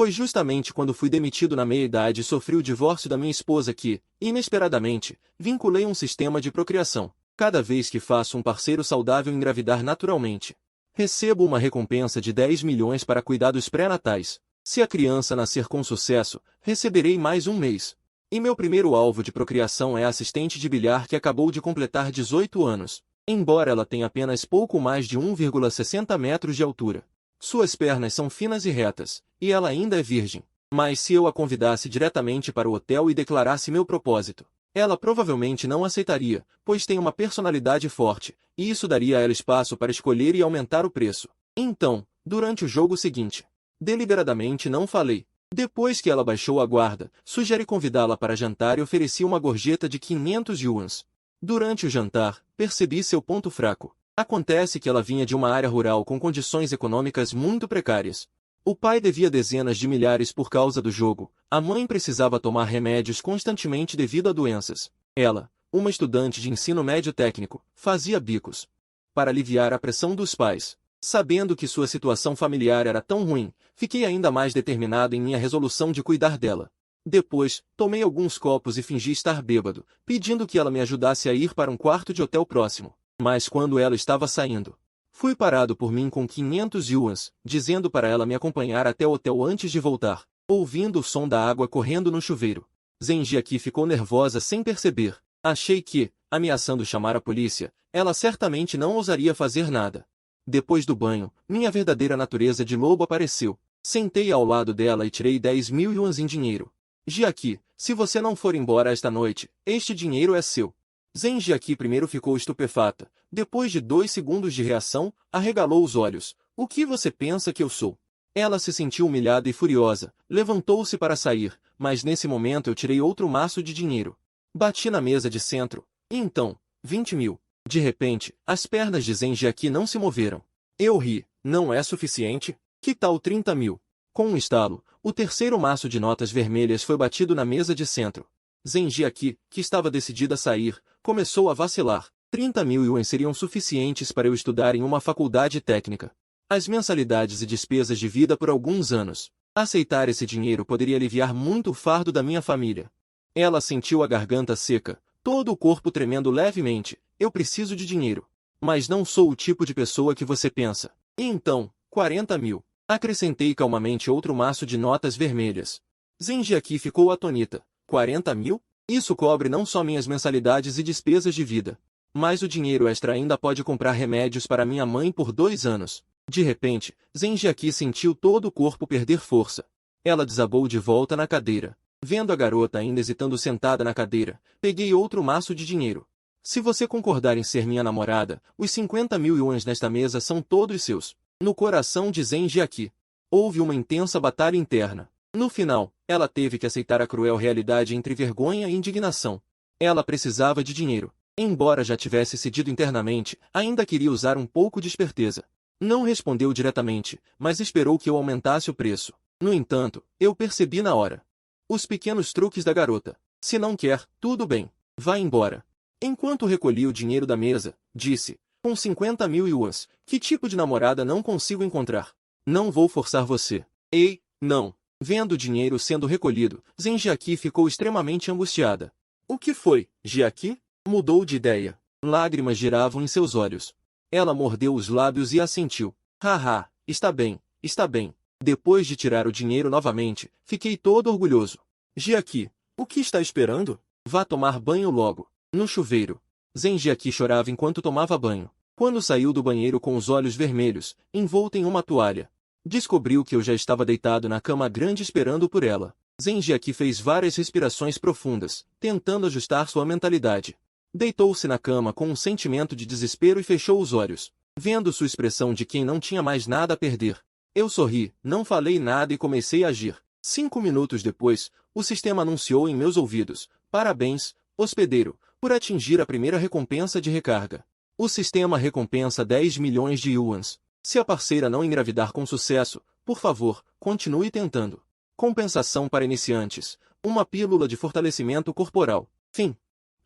Foi justamente quando fui demitido na meia-idade e sofri o divórcio da minha esposa que, inesperadamente, vinculei um sistema de procriação. Cada vez que faço um parceiro saudável engravidar naturalmente, recebo uma recompensa de 10 milhões para cuidados pré-natais. Se a criança nascer com sucesso, receberei mais um mês. E meu primeiro alvo de procriação é a assistente de bilhar que acabou de completar 18 anos. Embora ela tenha apenas pouco mais de 1,60 metros de altura. Suas pernas são finas e retas, e ela ainda é virgem. Mas se eu a convidasse diretamente para o hotel e declarasse meu propósito, ela provavelmente não aceitaria, pois tem uma personalidade forte, e isso daria a ela espaço para escolher e aumentar o preço. Então, durante o jogo seguinte, deliberadamente não falei. Depois que ela baixou a guarda, sugeri convidá-la para jantar e ofereci uma gorjeta de 500 yuans. Durante o jantar, percebi seu ponto fraco. Acontece que ela vinha de uma área rural com condições econômicas muito precárias. O pai devia dezenas de milhares por causa do jogo, a mãe precisava tomar remédios constantemente devido a doenças. Ela, uma estudante de ensino médio técnico, fazia bicos para aliviar a pressão dos pais. Sabendo que sua situação familiar era tão ruim, fiquei ainda mais determinado em minha resolução de cuidar dela. Depois, tomei alguns copos e fingi estar bêbado, pedindo que ela me ajudasse a ir para um quarto de hotel próximo. Mas quando ela estava saindo, fui parado por mim com 500 yuans, dizendo para ela me acompanhar até o hotel antes de voltar, ouvindo o som da água correndo no chuveiro. Zeng Jiaqi ficou nervosa sem perceber. Achei que, ameaçando chamar a polícia, ela certamente não ousaria fazer nada. Depois do banho, minha verdadeira natureza de lobo apareceu. Sentei ao lado dela e tirei 10 mil yuans em dinheiro. Jiaqi, se você não for embora esta noite, este dinheiro é seu. Zeng Jiaqi primeiro ficou estupefata. Depois de 2 segundos de reação, arregalou os olhos. O que você pensa que eu sou? Ela se sentiu humilhada e furiosa. Levantou-se para sair, mas nesse momento eu tirei outro maço de dinheiro. Bati na mesa de centro. E então, 20 mil. De repente, as pernas de Zeng Jiaqi não se moveram. Eu ri. Não é suficiente? Que tal 30 mil? Com um estalo, o terceiro maço de notas vermelhas foi batido na mesa de centro. Zeng Jiaqi, que estava decidida a sair, começou a vacilar. 30 mil yuans seriam suficientes para eu estudar em uma faculdade técnica. As mensalidades e despesas de vida por alguns anos. Aceitar esse dinheiro poderia aliviar muito o fardo da minha família. Ela sentiu a garganta seca, todo o corpo tremendo levemente. Eu preciso de dinheiro. Mas não sou o tipo de pessoa que você pensa. E então, 40 mil. Acrescentei calmamente outro maço de notas vermelhas. Zeng Jiaqi ficou atonita. 40 mil? Isso cobre não só minhas mensalidades e despesas de vida. Mas o dinheiro extra ainda pode comprar remédios para minha mãe por 2 anos. De repente, Zeng Jiaqi sentiu todo o corpo perder força. Ela desabou de volta na cadeira. Vendo a garota ainda hesitando sentada na cadeira, peguei outro maço de dinheiro. Se você concordar em ser minha namorada, os 50 mil yuans nesta mesa são todos seus. No coração de Zeng Jiaqi, houve uma intensa batalha interna. No final, ela teve que aceitar a cruel realidade entre vergonha e indignação. Ela precisava de dinheiro. Embora já tivesse cedido internamente, ainda queria usar um pouco de esperteza. Não respondeu diretamente, mas esperou que eu aumentasse o preço. No entanto, eu percebi na hora os pequenos truques da garota. Se não quer, tudo bem. Vá embora. Enquanto recolhi o dinheiro da mesa, disse, com 50 mil yuans, que tipo de namorada não consigo encontrar? Não vou forçar você. Ei, não. Vendo o dinheiro sendo recolhido, Zeng Jiaqi ficou extremamente angustiada. O que foi, Jiaqi? Mudou de ideia. Lágrimas giravam em seus olhos. Ela mordeu os lábios e assentiu. Haha, está bem, está bem. Depois de tirar o dinheiro novamente, fiquei todo orgulhoso. Jiaqi, o que está esperando? Vá tomar banho logo. No chuveiro. Zeng Jiaqi chorava enquanto tomava banho. Quando saiu do banheiro com os olhos vermelhos, envolta em uma toalha, descobriu que eu já estava deitado na cama grande esperando por ela. Zeng Jiaqi fez várias respirações profundas, tentando ajustar sua mentalidade. Deitou-se na cama com um sentimento de desespero e fechou os olhos, vendo sua expressão de quem não tinha mais nada a perder. Eu sorri, não falei nada e comecei a agir. 5 minutos depois, o sistema anunciou em meus ouvidos: parabéns, hospedeiro, por atingir a primeira recompensa de recarga. O sistema recompensa 10 milhões de yuans. Se a parceira não engravidar com sucesso, por favor, continue tentando. Compensação para iniciantes. Uma pílula de fortalecimento corporal. Fim.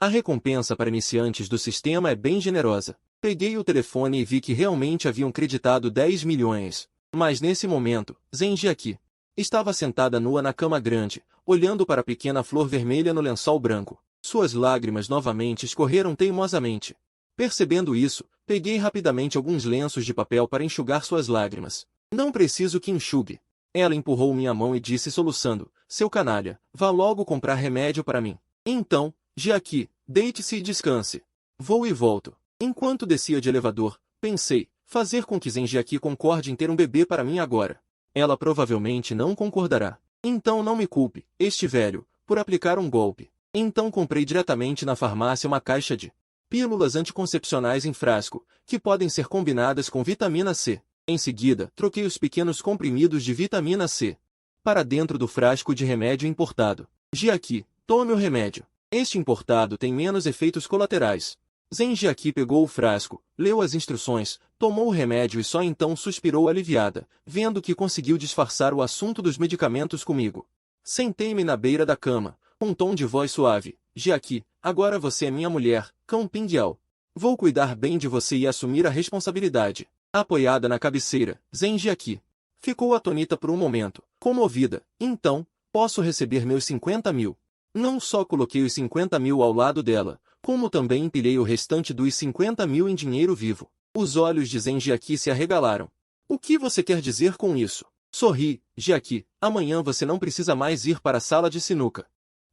A recompensa para iniciantes do sistema é bem generosa. Peguei o telefone e vi que realmente haviam creditado 10 milhões. Mas nesse momento, Zeng Jiaqi Estava sentada nua na cama grande, olhando para a pequena flor vermelha no lençol branco. Suas lágrimas novamente escorreram teimosamente. Percebendo isso, peguei rapidamente alguns lenços de papel para enxugar suas lágrimas. Não preciso que enxugue. Ela empurrou minha mão e disse soluçando, seu canalha, vá logo comprar remédio para mim. Então, Jiaqui, deite-se e descanse. Vou e volto. Enquanto descia de elevador, pensei, fazer com que Zenjiaqui concorde em ter um bebê para mim agora. Ela provavelmente não concordará. Então não me culpe, este velho, por aplicar um golpe. Então comprei diretamente na farmácia uma caixa de pílulas anticoncepcionais em frasco, que podem ser combinadas com vitamina C. Em seguida, troquei os pequenos comprimidos de vitamina C para dentro do frasco de remédio importado. Jiaqui, tome o remédio. Este importado tem menos efeitos colaterais. Zenjiaqui pegou o frasco, leu as instruções, tomou o remédio e só então suspirou aliviada, vendo que conseguiu disfarçar o assunto dos medicamentos comigo. Sentei-me na beira da cama, com um tom de voz suave. Jiaqui, agora você é minha mulher, cão Pingyao. Vou cuidar bem de você e assumir a responsabilidade. Apoiada na cabeceira, Zenjiaqui ficou atônita por um momento, comovida. Então, posso receber meus 50 mil. Não só coloquei os 50 mil ao lado dela, como também empilhei o restante dos 50 mil em dinheiro vivo. Os olhos de Zenjiaqui se arregalaram. O que você quer dizer com isso? Sorri, Jiaqui, amanhã você não precisa mais ir para a sala de sinuca.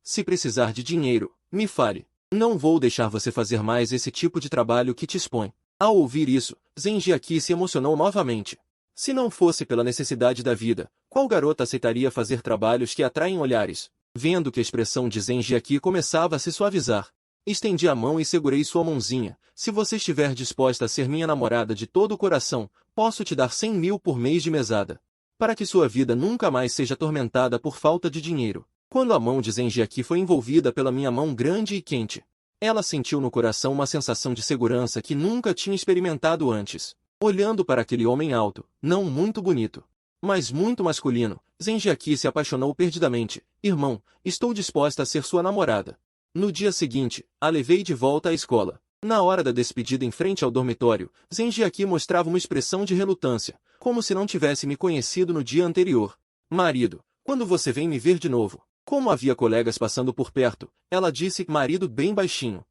Se precisar de dinheiro, me fale. Não vou deixar você fazer mais esse tipo de trabalho que te expõe. Ao ouvir isso, Zenjiaqui se emocionou novamente. Se não fosse pela necessidade da vida, qual garota aceitaria fazer trabalhos que atraem olhares? Vendo que a expressão de Zenjiaqui começava a se suavizar, estendi a mão e segurei sua mãozinha. Se você estiver disposta a ser minha namorada de todo o coração, posso te dar 100 mil por mês de mesada, para que sua vida nunca mais seja atormentada por falta de dinheiro. Quando a mão de Zenjiaqui foi envolvida pela minha mão grande e quente, ela sentiu no coração uma sensação de segurança que nunca tinha experimentado antes. Olhando para aquele homem alto, não muito bonito, mas muito masculino, Zenjiaqui se apaixonou perdidamente. Irmão, estou disposta a ser sua namorada. No dia seguinte, a levei de volta à escola. Na hora da despedida em frente ao dormitório, Zenjiaqui mostrava uma expressão de relutância, como se não tivesse me conhecido no dia anterior. Marido, quando você vem me ver de novo? Como havia colegas passando por perto, ela disse marido bem baixinho.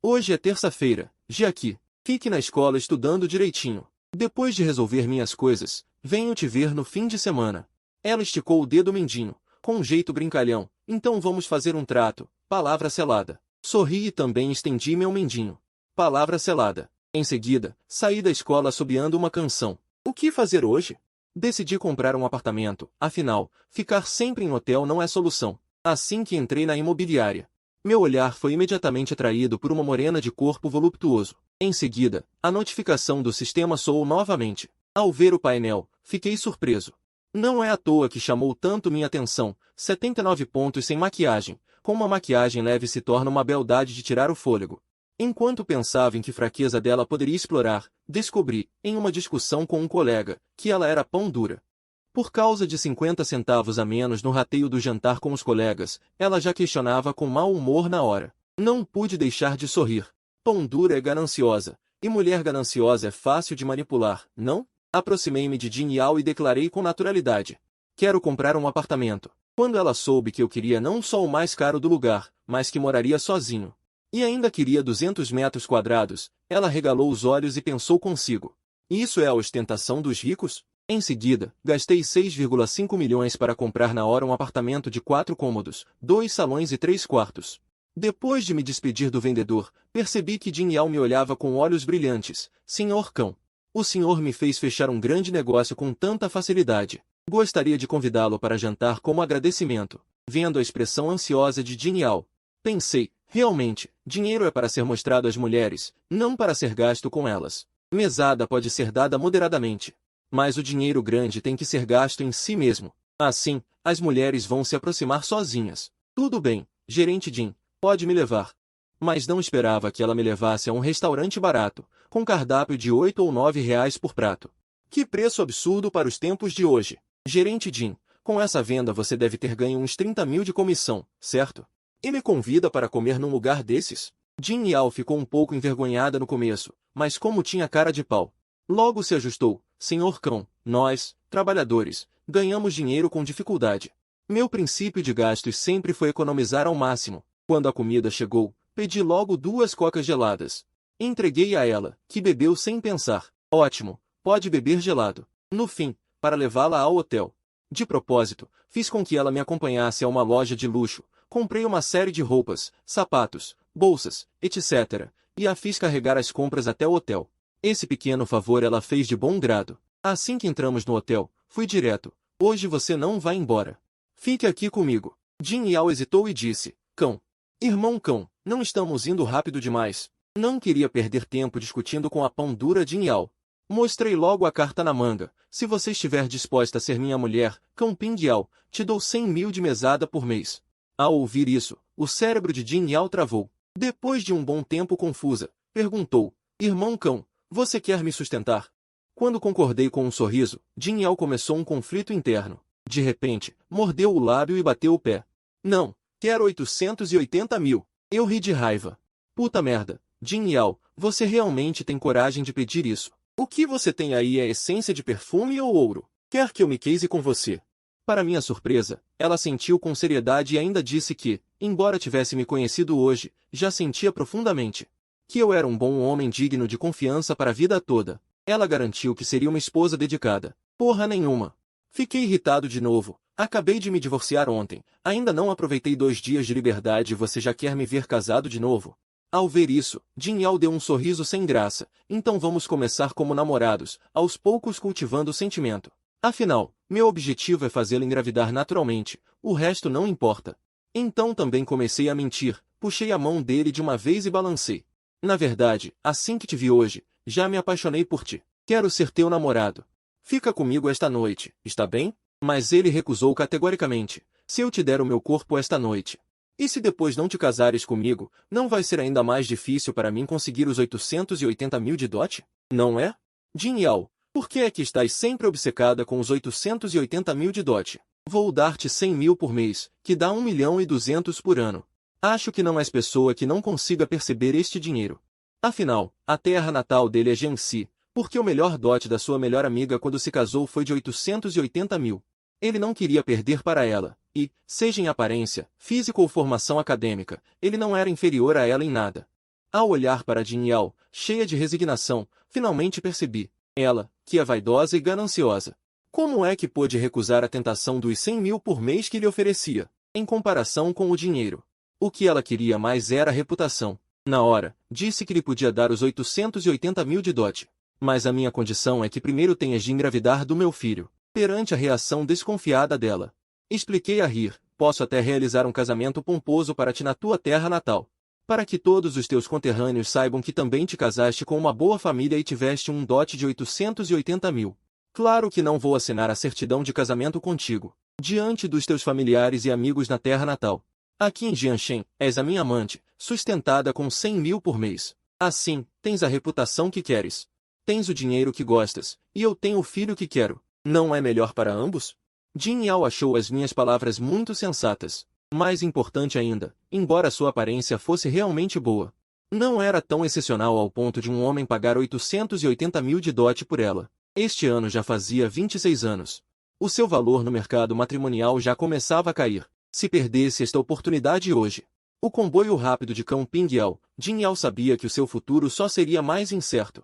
Hoje é terça-feira, Jiaqui. Fique na escola estudando direitinho. Depois de resolver minhas coisas, venho te ver no fim de semana. Ela esticou o dedo mindinho, com um jeito brincalhão. Então vamos fazer um trato. Palavra selada. Sorri e também estendi meu mindinho. Palavra selada. Em seguida, saí da escola assobiando uma canção. O que fazer hoje? Decidi comprar um apartamento, afinal, ficar sempre em hotel não é solução. Assim que entrei na imobiliária, meu olhar foi imediatamente atraído por uma morena de corpo voluptuoso. Em seguida, a notificação do sistema soou novamente. Ao ver o painel, fiquei surpreso. Não é à toa que chamou tanto minha atenção. 79 pontos sem maquiagem. Com uma maquiagem leve se torna uma beldade de tirar o fôlego. Enquanto pensava em que fraqueza dela poderia explorar, descobri, em uma discussão com um colega, que ela era pão dura. Por causa de 50 centavos a menos no rateio do jantar com os colegas, ela já questionava com mau humor na hora. Não pude deixar de sorrir. Pão dura é gananciosa, e mulher gananciosa é fácil de manipular, não? Aproximei-me de Jin Yao e declarei com naturalidade. Quero comprar um apartamento. Quando ela soube que eu queria não só o mais caro do lugar, mas que moraria sozinho, e ainda queria 200 metros quadrados, ela regalou os olhos e pensou consigo. Isso é a ostentação dos ricos? Em seguida, gastei 6,5 milhões para comprar na hora um apartamento de 4 cômodos, 2 salões e 3 quartos. Depois de me despedir do vendedor, percebi que Jin Yao me olhava com olhos brilhantes. Senhor cão, o senhor me fez fechar um grande negócio com tanta facilidade. Gostaria de convidá-lo para jantar como agradecimento. Vendo a expressão ansiosa de Jin Yao, pensei, realmente, dinheiro é para ser mostrado às mulheres, não para ser gasto com elas. Mesada pode ser dada moderadamente, mas o dinheiro grande tem que ser gasto em si mesmo. Assim, as mulheres vão se aproximar sozinhas. Tudo bem, gerente Jin, pode me levar. Mas não esperava que ela me levasse a um restaurante barato, com cardápio de 8 ou 9 reais por prato. Que preço absurdo para os tempos de hoje. Gerente Jin, com essa venda você deve ter ganho uns 30 mil de comissão, certo? E me convida para comer num lugar desses? Jin Yao ficou um pouco envergonhada no começo, mas como tinha cara de pau, logo se ajustou. Senhor cão, nós, trabalhadores, ganhamos dinheiro com dificuldade. Meu princípio de gastos sempre foi economizar ao máximo. Quando a comida chegou, pedi logo 2 cocas geladas. Entreguei a ela, que bebeu sem pensar. Ótimo, pode beber gelado. No fim, para levá-la ao hotel. De propósito, fiz com que ela me acompanhasse a uma loja de luxo, comprei uma série de roupas, sapatos, bolsas, etc., e a fiz carregar as compras até o hotel. Esse pequeno favor ela fez de bom grado. Assim que entramos no hotel, fui direto. Hoje você não vai embora. Fique aqui comigo. Jin Yao hesitou e disse, Cão. Irmão Cão, não estamos indo rápido demais. Não queria perder tempo discutindo com a pão dura Jin Yao. Mostrei logo a carta na manga. Se você estiver disposta a ser minha mulher, Cão Ping Yao, te dou 100 mil de mesada por mês. Ao ouvir isso, o cérebro de Jin Yao travou. Depois de um bom tempo confusa, perguntou, Irmão Cão, você quer me sustentar? Quando concordei com um sorriso, Jin Yao começou um conflito interno. De repente, mordeu o lábio e bateu o pé. Não, quero 880 mil. Eu ri de raiva. Puta merda, Jin Yao, você realmente tem coragem de pedir isso? O que você tem aí é essência de perfume ou ouro? Quer que eu me case com você? Para minha surpresa, ela sentiu com seriedade e ainda disse que, embora tivesse me conhecido hoje, já sentia profundamente que eu era um bom homem digno de confiança para a vida toda. Ela garantiu que seria uma esposa dedicada. Porra nenhuma. Fiquei irritado de novo. Acabei de me divorciar ontem. Ainda não aproveitei 2 dias de liberdade e você já quer me ver casado de novo? Ao ver isso, Jin Yao deu um sorriso sem graça. Então vamos começar como namorados, aos poucos cultivando o sentimento. Afinal, meu objetivo é fazê-la engravidar naturalmente, o resto não importa. Então também comecei a mentir, puxei a mão dele de uma vez e balancei. Na verdade, assim que te vi hoje, já me apaixonei por ti. Quero ser teu namorado. Fica comigo esta noite, está bem? Mas ele recusou categoricamente. Se eu te der o meu corpo esta noite. E se depois não te casares comigo, não vai ser ainda mais difícil para mim conseguir os 880 mil de dote? Não é? Jin Yao, por que é que estás sempre obcecada com os 880 mil de dote? Vou dar-te 100 mil por mês, que dá 1.200.000 por ano. Acho que não és pessoa que não consiga perceber este dinheiro. Afinal, a terra natal dele é Jiangxi, porque o melhor dote da sua melhor amiga quando se casou foi de 880 mil. Ele não queria perder para ela, e, seja em aparência, físico ou formação acadêmica, ele não era inferior a ela em nada. Ao olhar para Jin Yao, cheia de resignação, finalmente percebi, ela, que é vaidosa e gananciosa. Como é que pôde recusar a tentação dos 100 mil por mês que lhe oferecia, em comparação com o dinheiro? O que ela queria mais era a reputação. Na hora, disse que lhe podia dar os 880 mil de dote. Mas a minha condição é que primeiro tenhas de engravidar do meu filho. Perante a reação desconfiada dela, expliquei a rir, posso até realizar um casamento pomposo para ti na tua terra natal. Para que todos os teus conterrâneos saibam que também te casaste com uma boa família e tiveste um dote de 880 mil. Claro que não vou assinar a certidão de casamento contigo, diante dos teus familiares e amigos na terra natal. Aqui em Jianshen, és a minha amante, sustentada com 100 mil por mês. Assim, tens a reputação que queres. Tens o dinheiro que gostas, e eu tenho o filho que quero. Não é melhor para ambos? Jin Yao achou as minhas palavras muito sensatas. Mais importante ainda, embora sua aparência fosse realmente boa, não era tão excepcional ao ponto de um homem pagar 880 mil de dote por ela. Este ano já fazia 26 anos. O seu valor no mercado matrimonial já começava a cair. Se perdesse esta oportunidade hoje, o comboio rápido de Cão Ping Yao, Jin Yao sabia que o seu futuro só seria mais incerto.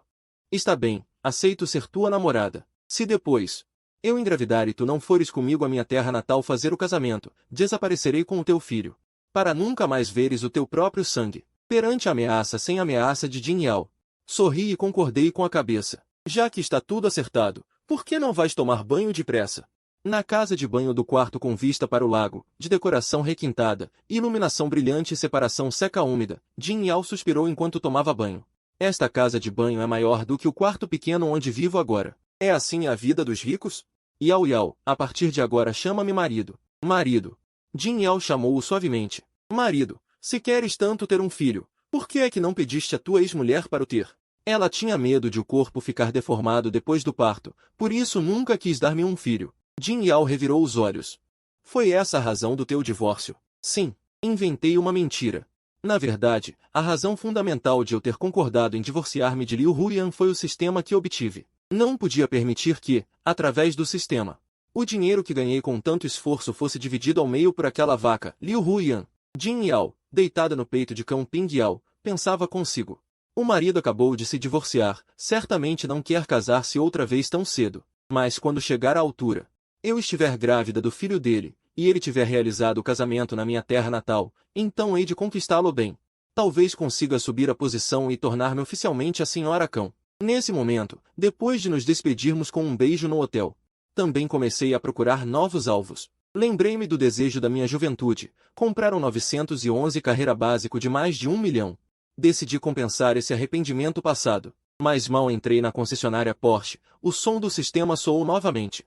Está bem, aceito ser tua namorada. Se depois eu engravidar e tu não fores comigo à minha terra natal fazer o casamento, desaparecerei com o teu filho, para nunca mais veres o teu próprio sangue. Perante a ameaça sem ameaça de Jin Yao, sorri e concordei com a cabeça. Já que está tudo acertado, por que não vais tomar banho depressa? Na casa de banho do quarto com vista para o lago, de decoração requintada, iluminação brilhante e separação seca-úmida, Jin Yao suspirou enquanto tomava banho. Esta casa de banho é maior do que o quarto pequeno onde vivo agora. É assim a vida dos ricos? Yao Yao, a partir de agora chama-me marido. Marido. Jin Yao chamou-o suavemente. Marido, se queres tanto ter um filho, por que é que não pediste a tua ex-mulher para o ter? Ela tinha medo de o corpo ficar deformado depois do parto, por isso nunca quis dar-me um filho. Jin Yao revirou os olhos. Foi essa a razão do teu divórcio? Sim, inventei uma mentira. Na verdade, a razão fundamental de eu ter concordado em divorciar-me de Liu Huyan foi o sistema que obtive. Não podia permitir que, através do sistema, O dinheiro que ganhei com tanto esforço fosse dividido ao meio por aquela vaca. Liu Huyan. Jin Yao, deitada no peito de Cão Ping Yao, pensava consigo. O marido acabou de se divorciar, certamente não quer casar-se outra vez tão cedo. Mas quando chegar à altura, eu estiver grávida do filho dele, e ele tiver realizado o casamento na minha terra natal, então hei de conquistá-lo bem. Talvez consiga subir a posição e tornar-me oficialmente a senhora Cão. Nesse momento, depois de nos despedirmos com um beijo no hotel, também comecei a procurar novos alvos. Lembrei-me do desejo da minha juventude, comprar um 911 carreira básico de mais de 1 milhão. Decidi compensar esse arrependimento passado. Mas mal entrei na concessionária Porsche, o som do sistema soou novamente.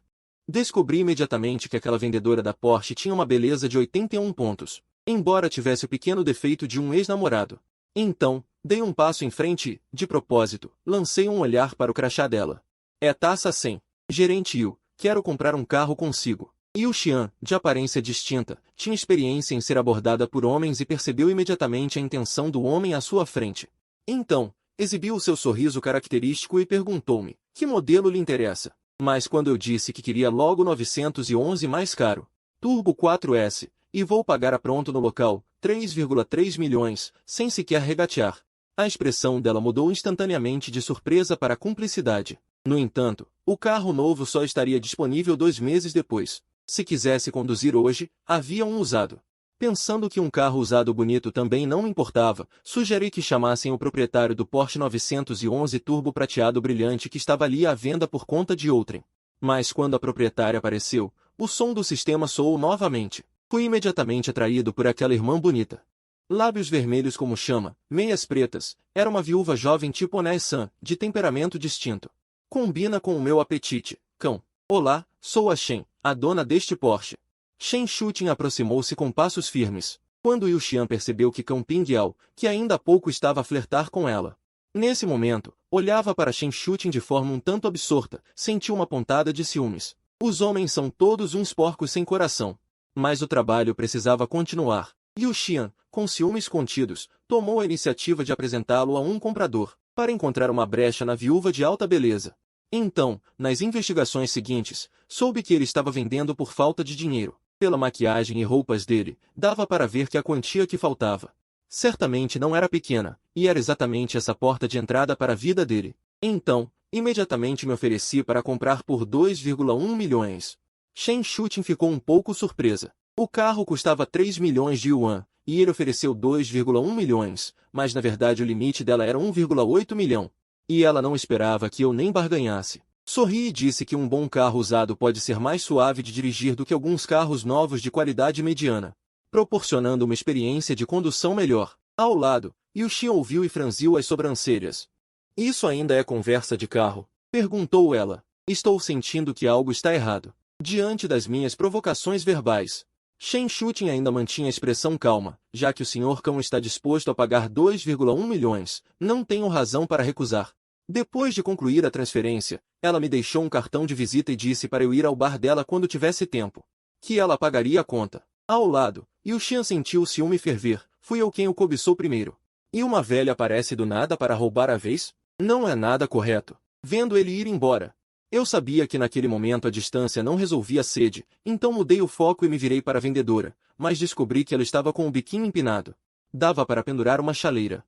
Descobri imediatamente que aquela vendedora da Porsche tinha uma beleza de 81 pontos, embora tivesse o pequeno defeito de um ex-namorado. Então, dei um passo em frente e, de propósito, lancei um olhar para o crachá dela. É taça 100. Gerente Yu, quero comprar um carro consigo. Yu Xian, de aparência distinta, tinha experiência em ser abordada por homens e percebeu imediatamente a intenção do homem à sua frente. Então, exibiu o seu sorriso característico e perguntou-me, que modelo lhe interessa? Mas quando eu disse que queria logo 911 mais caro, Turbo 4S, e vou pagar a pronto no local, 3,3 milhões, sem sequer regatear. A expressão dela mudou instantaneamente de surpresa para cumplicidade. No entanto, o carro novo só estaria disponível 2 meses depois. Se quisesse conduzir hoje, havia um usado. Pensando que um carro usado bonito também não me importava, sugeri que chamassem o proprietário do Porsche 911 Turbo prateado brilhante que estava ali à venda por conta de outrem. Mas quando a proprietária apareceu, o som do sistema soou novamente. Fui imediatamente atraído por aquela irmã bonita. Lábios vermelhos como chama, meias pretas, era uma viúva jovem tipo Onai-san, de temperamento distinto. Combina com o meu apetite, Cão. Olá, sou a Shen, a dona deste Porsche. Shen Shuting aproximou-se com passos firmes, quando Yu Xian percebeu que Cão Ping Yao, que ainda há pouco estava a flertar com ela. Nesse momento, olhava para Shen Shuting de forma um tanto absorta, sentiu uma pontada de ciúmes. Os homens são todos uns porcos sem coração. Mas o trabalho precisava continuar. Yu Xian, com ciúmes contidos, tomou a iniciativa de apresentá-lo a um comprador, para encontrar uma brecha na viúva de alta beleza. Então, nas investigações seguintes, soube que ele estava vendendo por falta de dinheiro. Pela maquiagem e roupas dele, dava para ver que a quantia que faltava certamente não era pequena, e era exatamente essa porta de entrada para a vida dele. Então, imediatamente me ofereci para comprar por 2,1 milhões. Shen Shuting ficou um pouco surpresa. O carro custava 3 milhões de yuan, e ele ofereceu 2,1 milhões, mas na verdade o limite dela era 1,8 milhão. E ela não esperava que eu nem barganhasse. Sorri e disse que um bom carro usado pode ser mais suave de dirigir do que alguns carros novos de qualidade mediana, proporcionando uma experiência de condução melhor. Ao lado, Yu Xian ouviu e franziu as sobrancelhas. Isso ainda é conversa de carro? Perguntou ela. Estou sentindo que algo está errado. Diante das minhas provocações verbais, Shen Shuting ainda mantinha a expressão calma, já que o Sr. Cão está disposto a pagar 2,1 milhões, não tenho razão para recusar. Depois de concluir a transferência, ela me deixou um cartão de visita e disse para eu ir ao bar dela quando tivesse tempo, que ela pagaria a conta. Ao lado, Yu Xian sentiu o ciúme ferver, fui eu quem o cobiçou primeiro. E uma velha aparece do nada para roubar a vez? Não é nada correto. Vendo ele ir embora, eu sabia que naquele momento a distância não resolvia a sede, então mudei o foco e me virei para a vendedora, mas descobri que ela estava com o biquinho empinado. Dava para pendurar uma chaleira.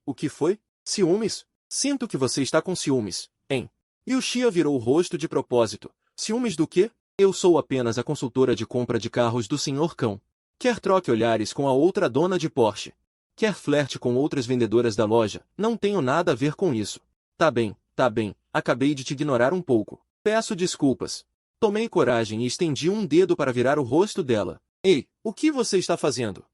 O que foi? Ciúmes? Sinto que você está com ciúmes, hein? Yu Xian virou o rosto de propósito. Ciúmes do quê? Eu sou apenas a consultora de compra de carros do Sr. Cão. Quer troque olhares com a outra dona de Porsche? Quer flerte com outras vendedoras da loja? Não tenho nada a ver com isso. Tá bem, acabei de te ignorar um pouco. Peço desculpas. Tomei coragem e estendi um dedo para virar o rosto dela. Ei, o que você está fazendo?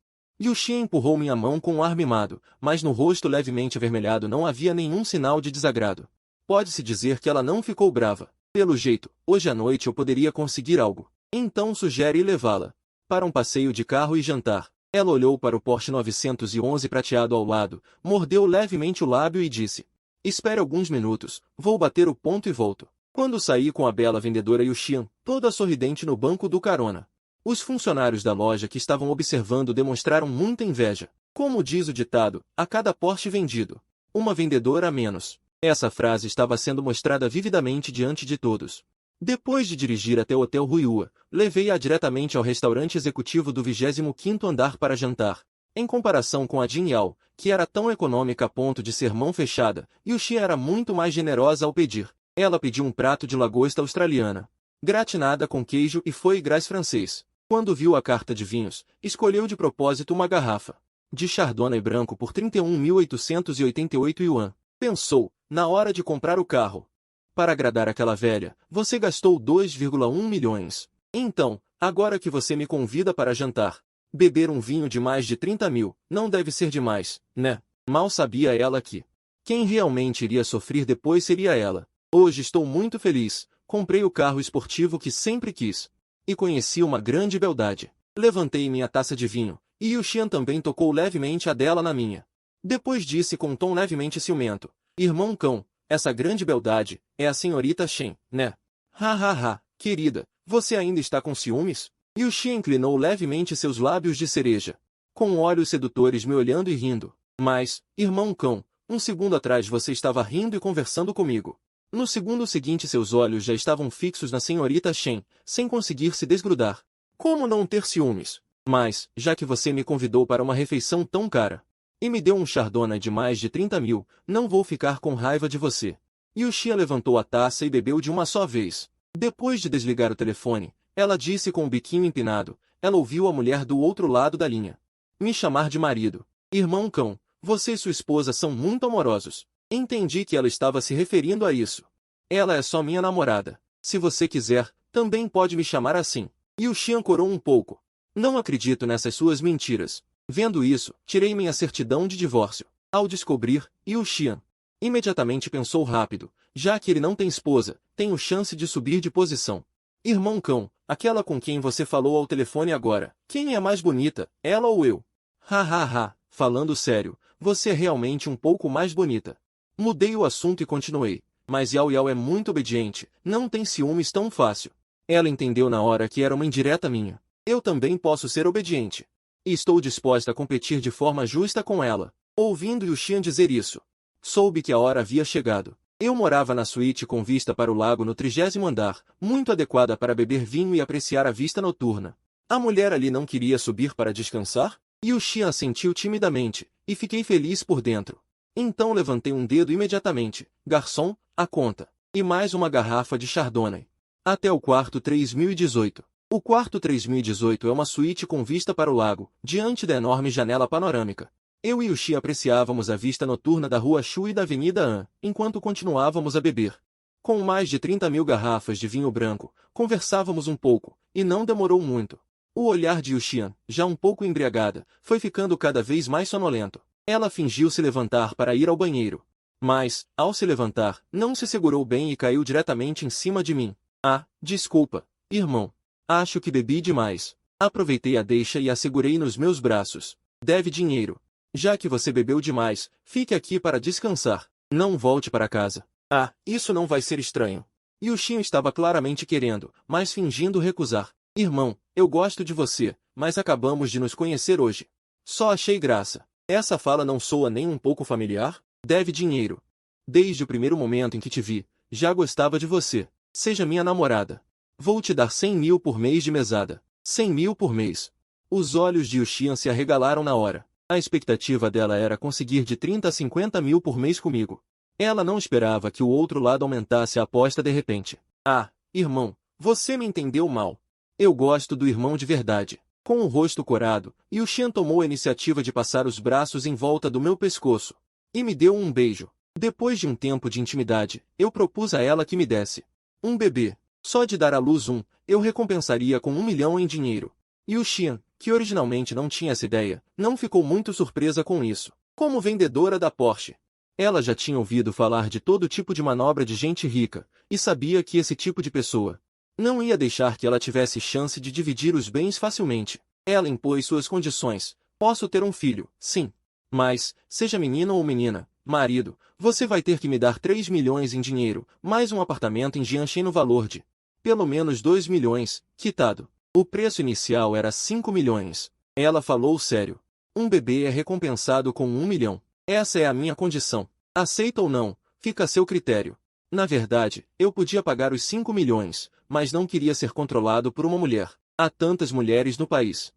Yu Xian empurrou minha mão com um ar mimado, mas no rosto levemente avermelhado não havia nenhum sinal de desagrado. Pode-se dizer que ela não ficou brava. Pelo jeito, hoje à noite eu poderia conseguir algo. Então sugere levá-la para um passeio de carro e jantar. Ela olhou para o Porsche 911 prateado ao lado, mordeu levemente o lábio e disse: espere alguns minutos, vou bater o ponto e volto. Quando saí com a bela vendedora Yu Xian, toda sorridente no banco do carona, os funcionários da loja que estavam observando demonstraram muita inveja. Como diz o ditado, a cada Porsche vendido, uma vendedora a menos. Essa frase estava sendo mostrada vividamente diante de todos. Depois de dirigir até o Hotel Ruiua, levei-a diretamente ao restaurante executivo do 25º andar para jantar. Em comparação com a Jin Yao, que era tão econômica a ponto de ser mão fechada, Yuxia era muito mais generosa ao pedir. Ela pediu um prato de lagosta australiana, gratinada com queijo e foie gras francês. Quando viu a carta de vinhos, escolheu de propósito uma garrafa de Chardonnay branco por 31.888 yuan. Pensou, na hora de comprar o carro. Para agradar aquela velha, você gastou 2,1 milhões. Então, agora que você me convida para jantar, beber um vinho de mais de 30 mil, não deve ser demais, né? Mal sabia ela que quem realmente iria sofrer depois seria ela. Hoje estou muito feliz, comprei o carro esportivo que sempre quis. E conheci uma grande beldade. Levantei minha taça de vinho, e Yuxian também tocou levemente a dela na minha. Depois disse com um tom levemente ciumento: Irmão cão, essa grande beldade é a senhorita Shen, né? Ha ha ha, querida, você ainda está com ciúmes? Yuxian inclinou levemente seus lábios de cereja, com olhos sedutores me olhando e rindo. Mas, irmão cão, um segundo atrás você estava rindo e conversando comigo. No segundo seguinte seus olhos já estavam fixos na senhorita Shen, sem conseguir se desgrudar. Como não ter ciúmes? Mas, já que você me convidou para uma refeição tão cara, e me deu um Chardonnay de mais de 30 mil, não vou ficar com raiva de você. Yuxia levantou a taça e bebeu de uma só vez. Depois de desligar o telefone, ela disse com o biquinho empinado, ela ouviu a mulher do outro lado da linha me chamar de marido. Irmão cão, você e sua esposa são muito amorosos. Entendi que ela estava se referindo a isso. Ela é só minha namorada. Se você quiser, também pode me chamar assim. Yuxian corou um pouco. Não acredito nessas suas mentiras. Vendo isso, tirei minha certidão de divórcio. Ao descobrir, Yuxian imediatamente pensou rápido. Já que ele não tem esposa, tenho chance de subir de posição. Irmão cão, aquela com quem você falou ao telefone agora, quem é mais bonita, ela ou eu? Ha ha ha, falando sério, você é realmente um pouco mais bonita. Mudei o assunto e continuei. Mas Yao Yao é muito obediente, não tem ciúmes tão fácil. Ela entendeu na hora que era uma indireta minha. Eu também posso ser obediente. E estou disposta a competir de forma justa com ela. Ouvindo Yuxian dizer isso, soube que a hora havia chegado. Eu morava na suíte com vista para o lago no 30º andar, muito adequada para beber vinho e apreciar a vista noturna. A mulher ali não queria subir para descansar? Yuxian assentiu timidamente, e fiquei feliz por dentro. Então levantei um dedo imediatamente. Garçom, a conta. E mais uma garrafa de Chardonnay. Até o quarto 3018. O quarto 3018 é uma suíte com vista para o lago, diante da enorme janela panorâmica. Eu e Yuxia apreciávamos a vista noturna da Rua Shu e da Avenida An, enquanto continuávamos a beber. Com mais de 30 mil garrafas de vinho branco, conversávamos um pouco, e não demorou muito. O olhar de Yuxian, já um pouco embriagada, foi ficando cada vez mais sonolento. Ela fingiu se levantar para ir ao banheiro. Mas, ao se levantar, não se segurou bem e caiu diretamente em cima de mim. Ah, desculpa, irmão. Acho que bebi demais. Aproveitei a deixa e a segurei nos meus braços. Deve dinheiro. Já que você bebeu demais, fique aqui para descansar. Não volte para casa. Ah, isso não vai ser estranho. Yuxian estava claramente querendo, mas fingindo recusar. Irmão, eu gosto de você, mas acabamos de nos conhecer hoje. Só achei graça. Essa fala não soa nem um pouco familiar? Deve dinheiro. Desde o primeiro momento em que te vi, já gostava de você. Seja minha namorada. Vou te dar 100 mil por mês de mesada. 100 mil por mês. Os olhos de Yuxian se arregalaram na hora. A expectativa dela era conseguir de 30 a 50 mil por mês comigo. Ela não esperava que o outro lado aumentasse a aposta de repente. Ah, irmão, você me entendeu mal. Eu gosto do irmão de verdade. Com o rosto corado, Yuxian tomou a iniciativa de passar os braços em volta do meu pescoço. E me deu um beijo. Depois de um tempo de intimidade, eu propus a ela que me desse um bebê. Só de dar à luz eu recompensaria com 1 milhão em dinheiro. Yuxian, que originalmente não tinha essa ideia, não ficou muito surpresa com isso. Como vendedora da Porsche, ela já tinha ouvido falar de todo tipo de manobra de gente rica, e sabia que esse tipo de pessoa não ia deixar que ela tivesse chance de dividir os bens facilmente. Ela impôs suas condições. Posso ter um filho, sim. Mas, seja menino ou menina, marido, você vai ter que me dar 3 milhões em dinheiro, mais um apartamento em Jianshen no valor de pelo menos 2 milhões, quitado. O preço inicial era 5 milhões. Ela falou sério. Um bebê é recompensado com 1 milhão. Essa é a minha condição. Aceita ou não, fica a seu critério. Na verdade, eu podia pagar os 5 milhões, mas não queria ser controlado por uma mulher. Há tantas mulheres no país.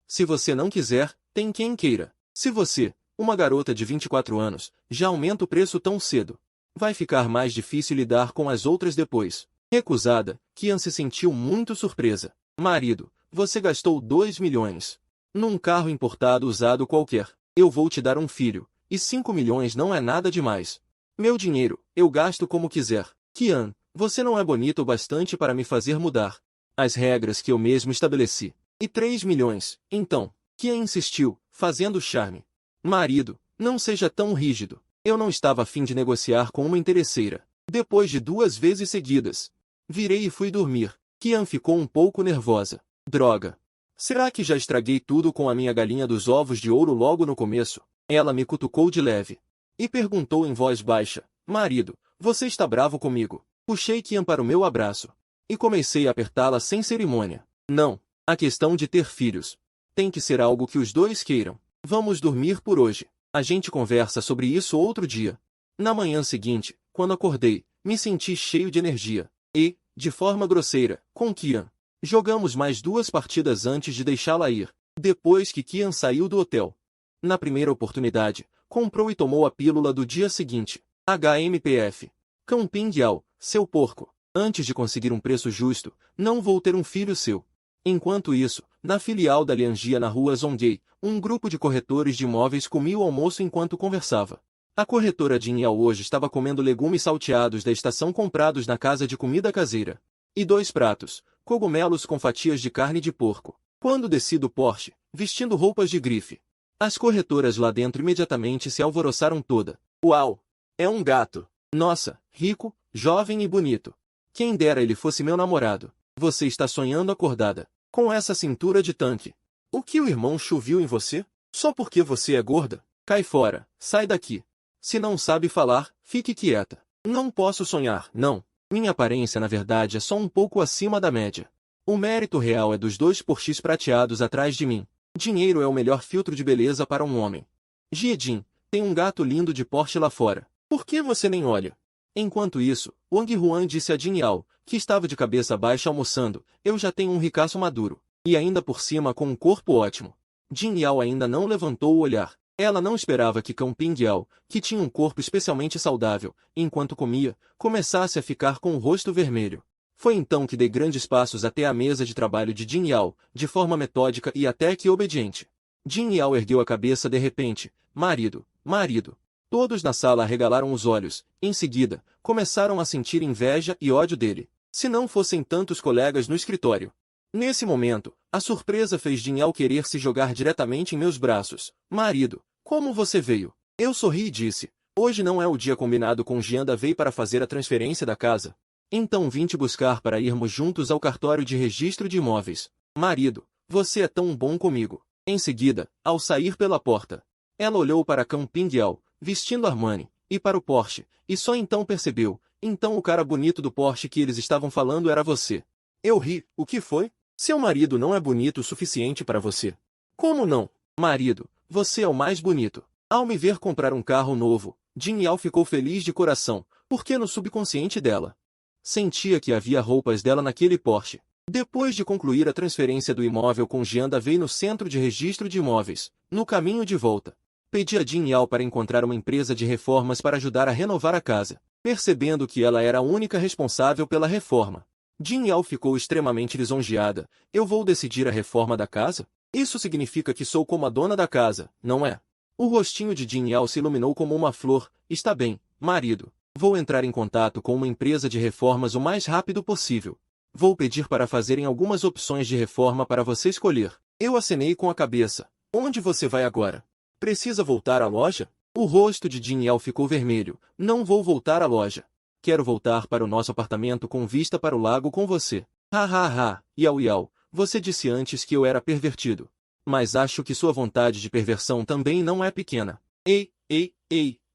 Se você não quiser, tem quem queira. Se você, uma garota de 24 anos, já aumenta o preço tão cedo, vai ficar mais difícil lidar com as outras depois. Recusada, Kian se sentiu muito surpresa. Marido, você gastou 2 milhões. Num carro importado usado qualquer. Eu vou te dar um filho, e 5 milhões não é nada demais. Meu dinheiro, eu gasto como quiser. Kian, você não é bonito o bastante para me fazer mudar as regras que eu mesmo estabeleci. E 3 milhões, então. Kian insistiu, fazendo charme. Marido, não seja tão rígido. Eu não estava a fim de negociar com uma interesseira. Depois de 2 vezes seguidas, virei e fui dormir. Kian ficou um pouco nervosa. Droga. Será que já estraguei tudo com a minha galinha dos ovos de ouro logo no começo? Ela me cutucou de leve e perguntou em voz baixa: Marido, você está bravo comigo? Puxei Kian para o meu abraço e comecei a apertá-la sem cerimônia. Não, a questão de ter filhos tem que ser algo que os dois queiram. Vamos dormir por hoje. A gente conversa sobre isso outro dia. Na manhã seguinte, quando acordei, me senti cheio de energia e, de forma grosseira, com Kian. Jogamos mais 2 partidas antes de deixá-la ir, depois que Kian saiu do hotel. Na primeira oportunidade, comprou e tomou a pílula do dia seguinte. HMPF. Campinguial, seu porco. Antes de conseguir um preço justo, não vou ter um filho seu. Enquanto isso, na filial da Lianjia na rua Zonggay, um grupo de corretores de imóveis comia o almoço enquanto conversava. A corretora Jinhao hoje estava comendo legumes salteados da estação comprados na casa de comida caseira. E 2 pratos, cogumelos com fatias de carne de porco. Quando desci do Porsche, vestindo roupas de grife, as corretoras lá dentro imediatamente se alvoroçaram toda. Uau! É um gato! Nossa, rico, jovem e bonito. Quem dera ele fosse meu namorado. Você está sonhando acordada, com essa cintura de tanque. O que o irmão Chu viu em você? Só porque você é gorda? Cai fora, sai daqui. Se não sabe falar, fique quieta. Não posso sonhar, não. Minha aparência na verdade é só um pouco acima da média. O mérito real é dos 2 Porsches prateados atrás de mim. Dinheiro é o melhor filtro de beleza para um homem. Jiedin, tem um gato lindo de Porsche lá fora. Por que você nem olha? Enquanto isso, Wang Huan disse a Jin Yao, que estava de cabeça baixa almoçando, eu já tenho um ricaço maduro. E ainda por cima com um corpo ótimo. Jin Yao ainda não levantou o olhar. Ela não esperava que Cão Pingyao, que tinha um corpo especialmente saudável, enquanto comia, começasse a ficar com o rosto vermelho. Foi então que dei grandes passos até a mesa de trabalho de Jin Yao, de forma metódica e até que obediente. Jin Yao ergueu a cabeça de repente. Marido, marido. Todos na sala arregalaram os olhos. Em seguida, começaram a sentir inveja e ódio dele. Se não fossem tantos colegas no escritório. Nesse momento, a surpresa fez Jin Yao querer se jogar diretamente em meus braços. Marido, como você veio? Eu sorri e disse, hoje não é o dia combinado com Jianda Wei para fazer a transferência da casa. Então vim te buscar para irmos juntos ao cartório de registro de imóveis. Marido, você é tão bom comigo. Em seguida, ao sair pela porta, ela olhou para Cão Pingyao, vestindo Armani, e para o Porsche, e só então percebeu, então o cara bonito do Porsche que eles estavam falando era você. Eu ri, o que foi? Seu marido não é bonito o suficiente para você. Como não? Marido, você é o mais bonito. Ao me ver comprar um carro novo, Jin Yao ficou feliz de coração, porque no subconsciente dela sentia que havia roupas dela naquele Porsche. Depois de concluir a transferência do imóvel com Jianda Wei no centro de registro de imóveis, no caminho de volta, pedi a Jin Yao para encontrar uma empresa de reformas para ajudar a renovar a casa, percebendo que ela era a única responsável pela reforma. Jin Yao ficou extremamente lisonjeada. Eu vou decidir a reforma da casa? Isso significa que sou como a dona da casa, não é? O rostinho de Jin Yao se iluminou como uma flor. Está bem, marido. Vou entrar em contato com uma empresa de reformas o mais rápido possível. Vou pedir para fazerem algumas opções de reforma para você escolher. Eu acenei com a cabeça. Onde você vai agora? Precisa voltar à loja? O rosto de Jin Yao ficou vermelho. Não vou voltar à loja. Quero voltar para o nosso apartamento com vista para o lago com você. Ha ha ha, Yao Yao, você disse antes que eu era pervertido. Mas acho que sua vontade de perversão também não é pequena. Ei,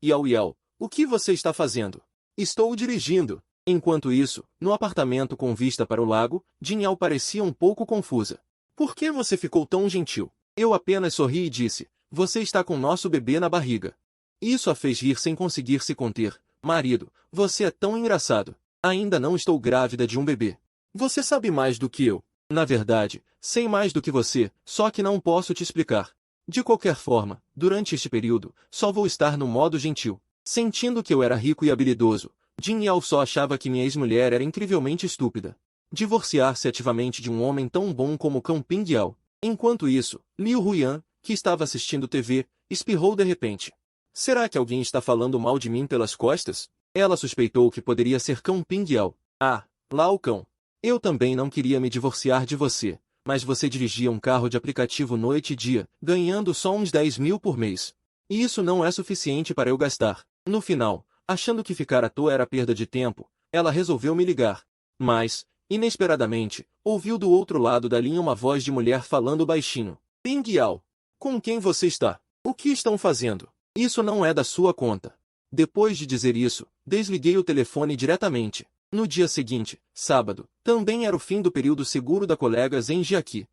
Yao Yao, o que você está fazendo? Estou dirigindo. Enquanto isso, no apartamento com vista para o lago, Jin Yao parecia um pouco confusa. Por que você ficou tão gentil? Eu apenas sorri e disse, você está com nosso bebê na barriga. Isso a fez rir sem conseguir se conter. Marido, você é tão engraçado. Ainda não estou grávida de um bebê. Você sabe mais do que eu. Na verdade, sei mais do que você, só que não posso te explicar. De qualquer forma, durante este período, só vou estar no modo gentil. Sentindo que eu era rico e habilidoso, Jin Yao só achava que minha ex-mulher era incrivelmente estúpida. Divorciar-se ativamente de um homem tão bom como Kang Ping Yao. Enquanto isso, Liu Huyan, que estava assistindo TV, espirrou de repente. Será que alguém está falando mal de mim pelas costas? Ela suspeitou que poderia ser Kang Ping Yao. Ah, lá o cão. Eu também não queria me divorciar de você, mas você dirigia um carro de aplicativo noite e dia, ganhando só uns 10 mil por mês. E isso não é suficiente para eu gastar. No final, achando que ficar à toa era perda de tempo, ela resolveu me ligar. Mas, inesperadamente, ouviu do outro lado da linha uma voz de mulher falando baixinho. Ping Yao, com quem você está? O que estão fazendo? Isso não é da sua conta. Depois de dizer isso, desliguei o telefone diretamente. No dia seguinte, sábado, também era o fim do período seguro da colega Zheng Jiaqi.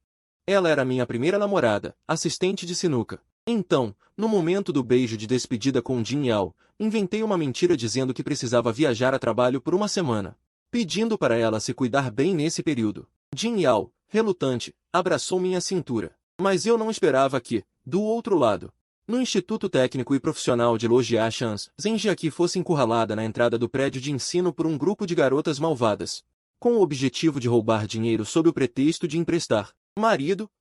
Ela era minha primeira namorada, assistente de sinuca. Então, no momento do beijo de despedida com Jin Yao, inventei uma mentira dizendo que precisava viajar a trabalho por uma semana, pedindo para ela se cuidar bem nesse período. Jin Yao, relutante, abraçou minha cintura. Mas eu não esperava que, do outro lado, no Instituto Técnico e Profissional de Lojiachans, Zheng Jiaqi fosse encurralada na entrada do prédio de ensino por um grupo de garotas malvadas, com o objetivo de roubar dinheiro sob o pretexto de emprestar. Marido,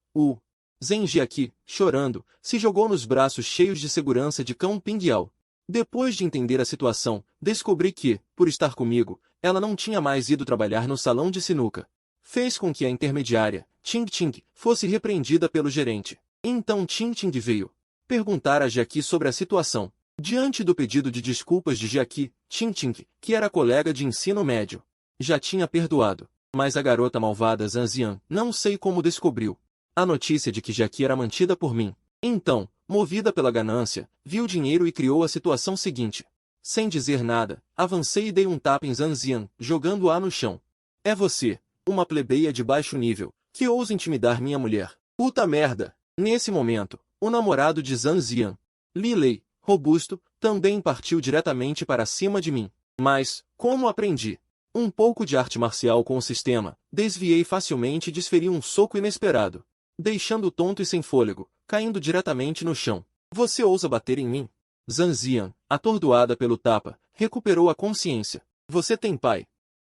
Zheng Jiaqi, chorando, se jogou nos braços cheios de segurança de Kang Ping Yao. Depois de entender a situação, descobri que, por estar comigo, ela não tinha mais ido trabalhar no salão de sinuca. Fez com que a intermediária, Ting Ting, fosse repreendida pelo gerente. Então Ting Ting veio perguntar a Jiaqi sobre a situação. Diante do pedido de desculpas de Jiaqi, Ting Ting, que era colega de ensino médio, já tinha perdoado. Mas a garota malvada Zanzian, não sei como descobriu a notícia de que Jiaqi era mantida por mim. Então, movida pela ganância, viu o dinheiro e criou a situação seguinte. Sem dizer nada, avancei e dei um tapa em Zanzian, jogando-a no chão. É você, uma plebeia de baixo nível, que ousa intimidar minha mulher. Puta merda! Nesse momento, o namorado de Zanzian, Li Lei, robusto, também partiu diretamente para cima de mim. Mas, como aprendi um pouco de arte marcial com o sistema, desviei facilmente e desferi um soco inesperado, deixando-o tonto e sem fôlego, caindo diretamente no chão. Você ousa bater em mim? Zanzian, atordoada pelo tapa, recuperou a consciência. Você tem pai?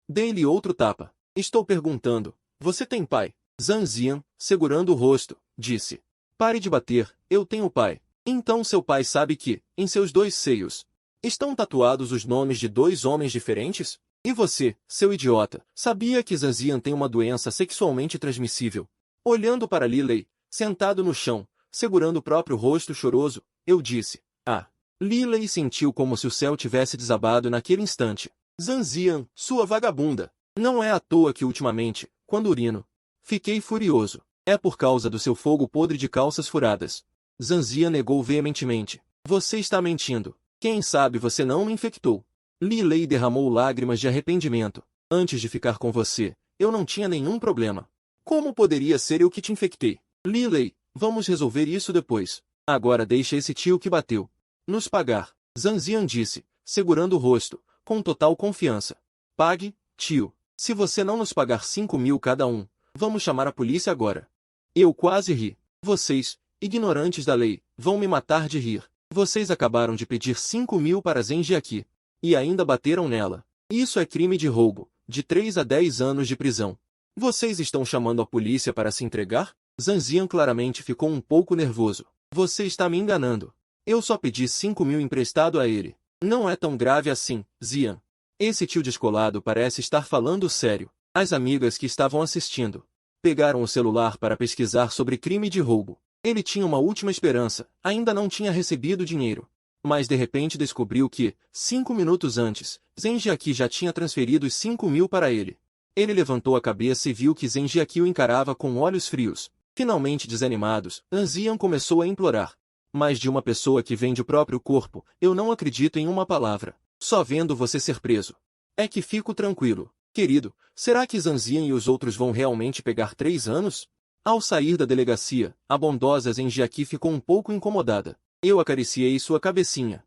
Dei-lhe outro tapa. Estou perguntando. Você tem pai? Zanzian, segurando o rosto, disse. Pare de bater, eu tenho pai. Então seu pai sabe que, em seus dois seios, estão tatuados os nomes de dois homens diferentes? E você, seu idiota, sabia que Zanzian tem uma doença sexualmente transmissível? Olhando para Lilei, sentado no chão, segurando o próprio rosto choroso, eu disse. Ah! Lilei sentiu como se o céu tivesse desabado naquele instante. Zanzian, sua vagabunda! Não é à toa que ultimamente, quando urino, fiquei furioso. É por causa do seu fogo podre de calças furadas. Zanzian negou veementemente. Você está mentindo. Quem sabe você não me infectou. Lilei derramou lágrimas de arrependimento. Antes de ficar com você, eu não tinha nenhum problema. Como poderia ser eu que te infectei? Lilei, vamos resolver isso depois. Agora deixa esse tio que bateu nos pagar. Zanzian disse, segurando o rosto, com total confiança. Pague, tio. Se você não nos pagar 5 mil cada um, vamos chamar a polícia agora. Eu quase ri. Vocês, ignorantes da lei, vão me matar de rir. Vocês acabaram de pedir 5 mil para Zheng Jiaqi. E ainda bateram nela. Isso é crime de roubo, de 3 a 10 anos de prisão. Vocês estão chamando a polícia para se entregar? Zanzian claramente ficou um pouco nervoso. Você está me enganando. Eu só pedi 5 mil emprestado a ele. Não é tão grave assim, Zian. Esse tio descolado parece estar falando sério. As amigas que estavam assistindo pegaram o celular para pesquisar sobre crime de roubo. Ele tinha uma última esperança, ainda não tinha recebido dinheiro. Mas de repente descobriu que, 5 minutos antes, Zheng Jiaqi já tinha transferido os 5 mil para ele. Ele levantou a cabeça e viu que Zheng Jiaqi o encarava com olhos frios. Finalmente desanimados, Zanzian começou a implorar. Mas de uma pessoa que vende o próprio corpo, eu não acredito em uma palavra. Só vendo você ser preso. É que fico tranquilo. Querido, será que Zanzian e os outros vão realmente pegar 3 anos? Ao sair da delegacia, a bondosa Zheng Jiaqi ficou um pouco incomodada. Eu acariciei sua cabecinha.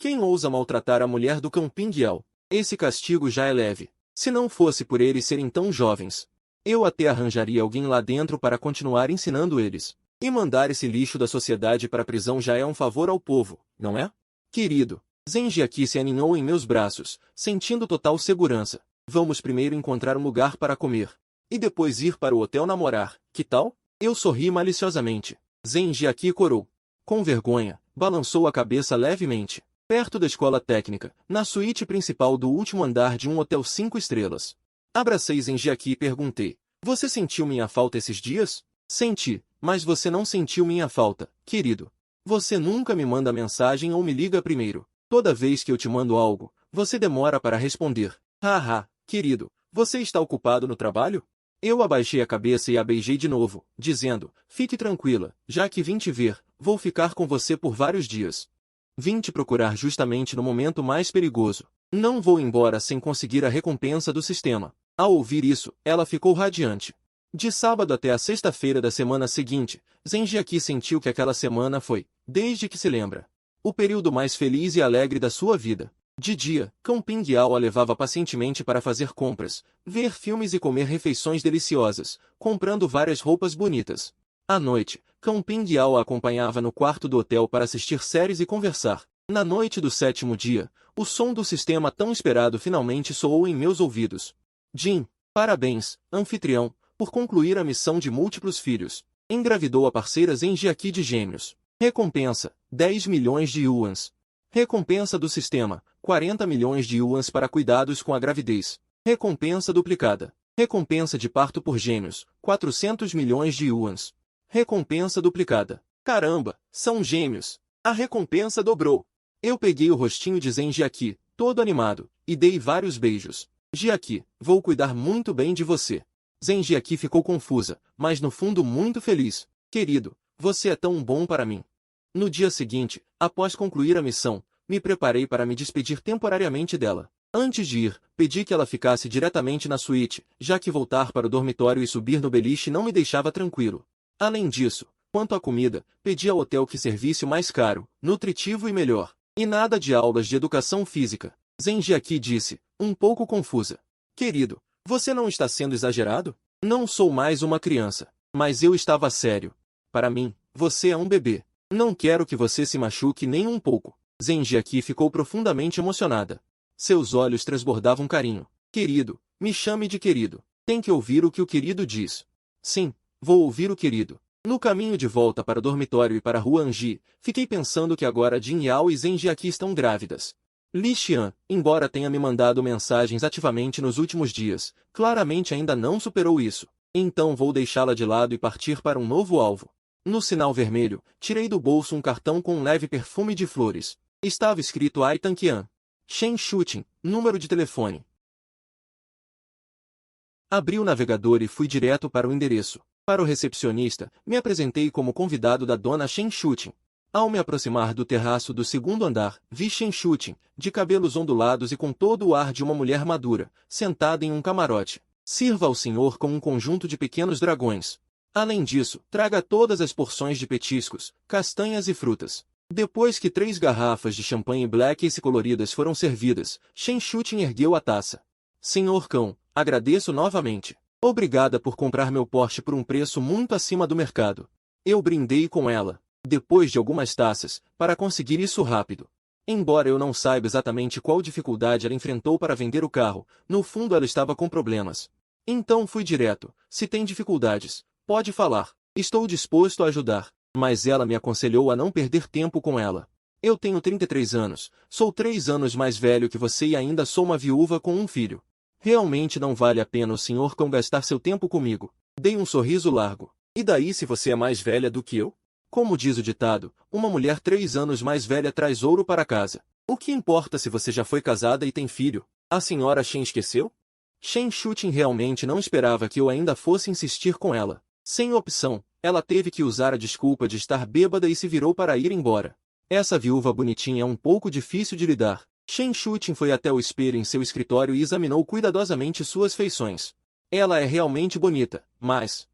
Quem ousa maltratar a mulher do cão Pingyao? Esse castigo já é leve. Se não fosse por eles serem tão jovens, eu até arranjaria alguém lá dentro para continuar ensinando eles. E mandar esse lixo da sociedade para a prisão já é um favor ao povo, não é? Querido, Zenjiaki se aninhou em meus braços, sentindo total segurança. Vamos primeiro encontrar um lugar para comer. E depois ir para o hotel namorar, que tal? Eu sorri maliciosamente. Zenjiaki corou. Com vergonha, balançou a cabeça levemente. Perto da escola técnica, na suíte principal do último andar de um hotel 5 estrelas. Abracei Zenjiaki e perguntei: você sentiu minha falta esses dias? Senti, mas você não sentiu minha falta, querido. Você nunca me manda mensagem ou me liga primeiro. Toda vez que eu te mando algo, você demora para responder. Haha, querido, você está ocupado no trabalho? Eu abaixei a cabeça e a beijei de novo, dizendo: fique tranquila, já que vim te ver, vou ficar com você por vários dias. Vim te procurar justamente no momento mais perigoso. Não vou embora sem conseguir a recompensa do sistema. Ao ouvir isso, ela ficou radiante. De sábado até a sexta-feira da semana seguinte, Zenjiaki sentiu que aquela semana foi, desde que se lembra, o período mais feliz e alegre da sua vida. De dia, Cão Pingyao a levava pacientemente para fazer compras, ver filmes e comer refeições deliciosas, comprando várias roupas bonitas. À noite, Cão Pingyao a acompanhava no quarto do hotel para assistir séries e conversar. Na noite do sétimo dia, o som do sistema tão esperado finalmente soou em meus ouvidos. Jin, parabéns, anfitrião, por concluir a missão de múltiplos filhos. Engravidou a parceira Zenjiaki de gêmeos. Recompensa, 10 milhões de yuans. Recompensa do sistema, 40 milhões de yuans para cuidados com a gravidez. Recompensa duplicada. Recompensa de parto por gêmeos, 400 milhões de yuans. Recompensa duplicada. Caramba, são gêmeos. A recompensa dobrou. Eu peguei o rostinho de Zenjiaki, todo animado, e dei vários beijos. Jiaki, vou cuidar muito bem de você. Zenjiaki ficou confusa, mas no fundo muito feliz. Querido, você é tão bom para mim. No dia seguinte, após concluir a missão, me preparei para me despedir temporariamente dela. Antes de ir, pedi que ela ficasse diretamente na suíte, já que voltar para o dormitório e subir no beliche não me deixava tranquilo. Além disso, quanto à comida, pedi ao hotel que servisse o mais caro, nutritivo e melhor. E nada de aulas de educação física. Zenjiaki disse, um pouco confusa. Querido, você não está sendo exagerado? Não sou mais uma criança. Mas eu estava sério. Para mim, você é um bebê. Não quero que você se machuque nem um pouco. Zenjiaki ficou profundamente emocionada. Seus olhos transbordavam carinho. Querido, me chame de querido. Tem que ouvir o que o querido diz. Sim, vou ouvir o querido. No caminho de volta para o dormitório e para a rua Anji, fiquei pensando que agora Jin Yao e Zenjiaki estão grávidas. Li Xian, embora tenha me mandado mensagens ativamente nos últimos dias, claramente ainda não superou isso. Então vou deixá-la de lado e partir para um novo alvo. No sinal vermelho, tirei do bolso um cartão com um leve perfume de flores. Estava escrito Ai Tanqian. Shen Shuting, número de telefone. Abri o navegador e fui direto para o endereço. Para o recepcionista, me apresentei como convidado da dona Shen Shuting. Ao me aproximar do terraço do segundo andar, vi Shen Shuting, de cabelos ondulados e com todo o ar de uma mulher madura, sentada em um camarote. Sirva ao senhor com um conjunto de pequenos dragões. Além disso, traga todas as porções de petiscos, castanhas e frutas. Depois que 3 garrafas de champanhe Black Ace coloridas foram servidas, Shen Shuting ergueu a taça. Senhor Cão, agradeço novamente. Obrigada por comprar meu Porsche por um preço muito acima do mercado. Eu brindei com ela, depois de algumas taças, para conseguir isso rápido. Embora eu não saiba exatamente qual dificuldade ela enfrentou para vender o carro, no fundo ela estava com problemas. Então fui direto. Se tem dificuldades, pode falar. Estou disposto a ajudar. Mas ela me aconselhou a não perder tempo com ela. Eu tenho 33 anos, sou 3 anos mais velho que você e ainda sou uma viúva com um filho. Realmente não vale a pena o senhor Cão gastar seu tempo comigo. Dei um sorriso largo. E daí se você é mais velha do que eu? Como diz o ditado, uma mulher 3 anos mais velha traz ouro para casa. O que importa se você já foi casada e tem filho? A senhora Shen esqueceu? Shen Shuting realmente não esperava que eu ainda fosse insistir com ela. Sem opção, ela teve que usar a desculpa de estar bêbada e se virou para ir embora. Essa viúva bonitinha é um pouco difícil de lidar. Shen Shuting foi até o espelho em seu escritório e examinou cuidadosamente suas feições. Ela é realmente bonita, mas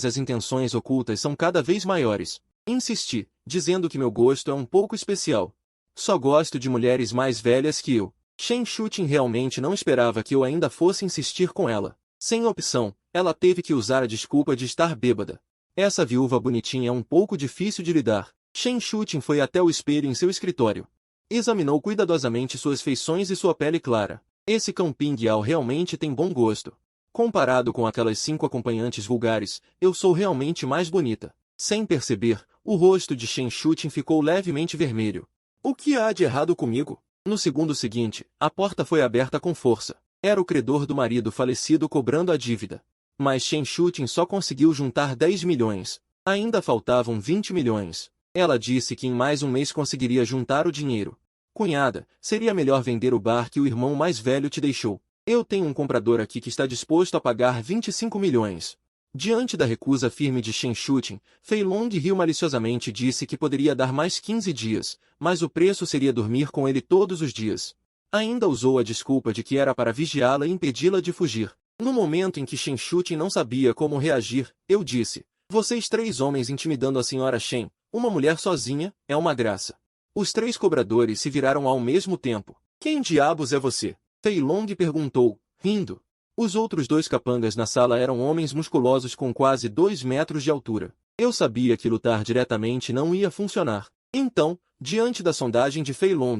as intenções ocultas são cada vez maiores. Insisti, dizendo que meu gosto é um pouco especial. Só gosto de mulheres mais velhas que eu. Shen Shuqing realmente não esperava que eu ainda fosse insistir com ela. Sem opção, ela teve que usar a desculpa de estar bêbada. Essa viúva bonitinha é um pouco difícil de lidar. Shen Shuqing foi até o espelho em seu escritório. Examinou cuidadosamente suas feições e sua pele clara. Esse cão Pingyao realmente tem bom gosto. Comparado com aquelas 5 acompanhantes vulgares, eu sou realmente mais bonita. Sem perceber, o rosto de Shen Shuqing ficou levemente vermelho. O que há de errado comigo? No segundo seguinte, a porta foi aberta com força. Era o credor do marido falecido cobrando a dívida. Mas Shen Shuqing só conseguiu juntar 10 milhões. Ainda faltavam 20 milhões. Ela disse que em mais um mês conseguiria juntar o dinheiro. Cunhada, seria melhor vender o bar que o irmão mais velho te deixou. Eu tenho um comprador aqui que está disposto a pagar 25 milhões. Diante da recusa firme de Shen Shuqing, Fei Long riu maliciosamente e disse que poderia dar mais 15 dias, mas o preço seria dormir com ele todos os dias. Ainda usou a desculpa de que era para vigiá-la e impedi-la de fugir. No momento em que Shen Shuqing não sabia como reagir, eu disse: vocês 3 homens intimidando a senhora Shen, uma mulher sozinha, é uma graça. Os 3 cobradores se viraram ao mesmo tempo. Quem diabos é você? Fei Long perguntou, rindo. Os outros 2 capangas na sala eram homens musculosos com quase 2 metros de altura. Eu sabia que lutar diretamente não ia funcionar. Então, diante da sondagem de Fei Long,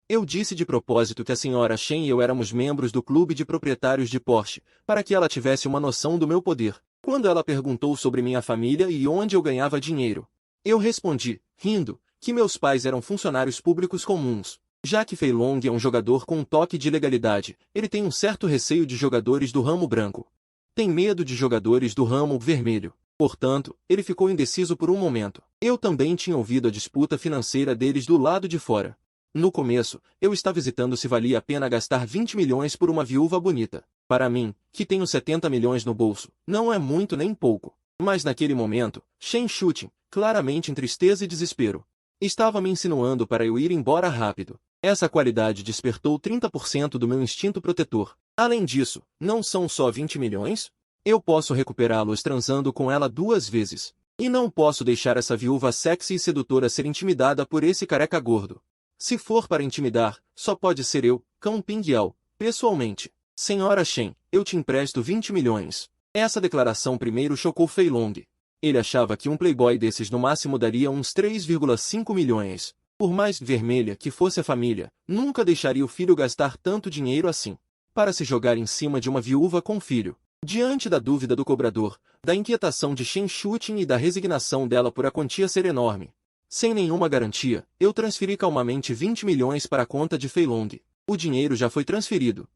eu disse de propósito que a senhora Shen e eu éramos membros do clube de proprietários de Porsche, para que ela tivesse uma noção do meu poder. Quando ela perguntou sobre minha família e onde eu ganhava dinheiro, eu respondi, rindo, que meus pais eram funcionários públicos comuns. Já que Fei Long é um jogador com um toque de legalidade, ele tem um certo receio de jogadores do ramo branco. Tem medo de jogadores do ramo vermelho. Portanto, ele ficou indeciso por um momento. Eu também tinha ouvido a disputa financeira deles do lado de fora. No começo, eu estava hesitando se valia a pena gastar 20 milhões por uma viúva bonita. Para mim, que tenho 70 milhões no bolso, não é muito nem pouco. Mas naquele momento, Shen Shuqing, claramente em tristeza e desespero, estava me insinuando para eu ir embora rápido. Essa qualidade despertou 30% do meu instinto protetor. Além disso, não são só 20 milhões? Eu posso recuperá-los transando com ela 2 vezes. E não posso deixar essa viúva sexy e sedutora ser intimidada por esse careca gordo. Se for para intimidar, só pode ser eu, cão Pingyao, pessoalmente. Senhora Shen, eu te empresto 20 milhões. Essa declaração primeiro chocou Fei Long. Ele achava que um playboy desses no máximo daria uns 3,5 milhões. Por mais vermelha que fosse a família, nunca deixaria o filho gastar tanto dinheiro assim, para se jogar em cima de uma viúva com filho. Diante da dúvida do cobrador, da inquietação de Shen Shuqing e da resignação dela por a quantia ser enorme, sem nenhuma garantia, eu transferi calmamente 20 milhões para a conta de Fei Long. O dinheiro já foi transferido.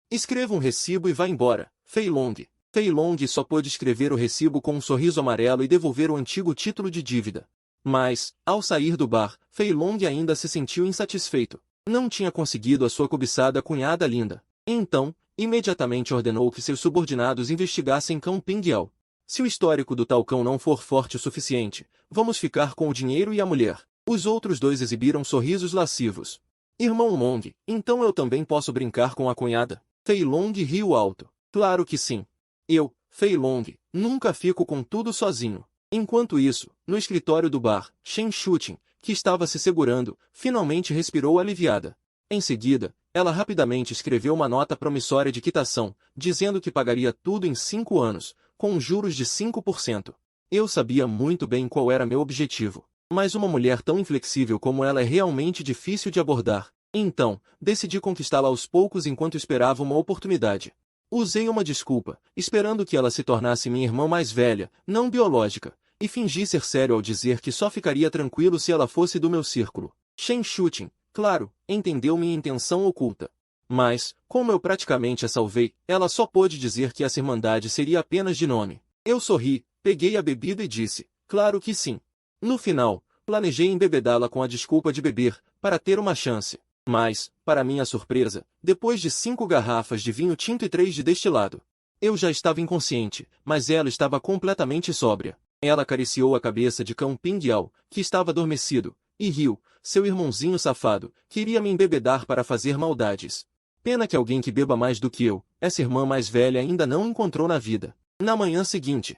Escreva um recibo e vá embora, Fei Long. Fei Long só pôde escrever o recibo com um sorriso amarelo e devolver o antigo título de dívida. Mas, ao sair do bar, Fei Long ainda se sentiu insatisfeito. Não tinha conseguido a sua cobiçada cunhada linda. Então, imediatamente ordenou que seus subordinados investigassem cão Pingyao. Se o histórico do tal cão não for forte o suficiente, vamos ficar com o dinheiro e a mulher. Os outros 2 exibiram sorrisos lascivos. Irmão Long, então eu também posso brincar com a cunhada? Fei Long riu alto. Claro que sim. Eu, Fei Long, nunca fico com tudo sozinho. Enquanto isso, no escritório do bar, Shen Shuqing, que estava se segurando, finalmente respirou aliviada. Em seguida, ela rapidamente escreveu uma nota promissória de quitação, dizendo que pagaria tudo em 5 anos, com juros de 5%. Eu sabia muito bem qual era meu objetivo. Mas uma mulher tão inflexível como ela é realmente difícil de abordar. Então, decidi conquistá-la aos poucos enquanto esperava uma oportunidade. Usei uma desculpa, esperando que ela se tornasse minha irmã mais velha, não biológica, e fingi ser sério ao dizer que só ficaria tranquilo se ela fosse do meu círculo. Shen Shuqing, claro, entendeu minha intenção oculta. Mas, como eu praticamente a salvei, ela só pôde dizer que essa irmandade seria apenas de nome. Eu sorri, peguei a bebida e disse, claro que sim. No final, planejei embebedá-la com a desculpa de beber, para ter uma chance. Mas, para minha surpresa, depois de 5 garrafas de vinho tinto e 3 de destilado, eu já estava inconsciente, mas ela estava completamente sóbria. Ela acariciou a cabeça de cão Pingyao, que estava adormecido, e riu. Seu irmãozinho safado, queria me embebedar para fazer maldades. Pena que alguém que beba mais do que eu, essa irmã mais velha ainda não encontrou na vida. Na manhã seguinte,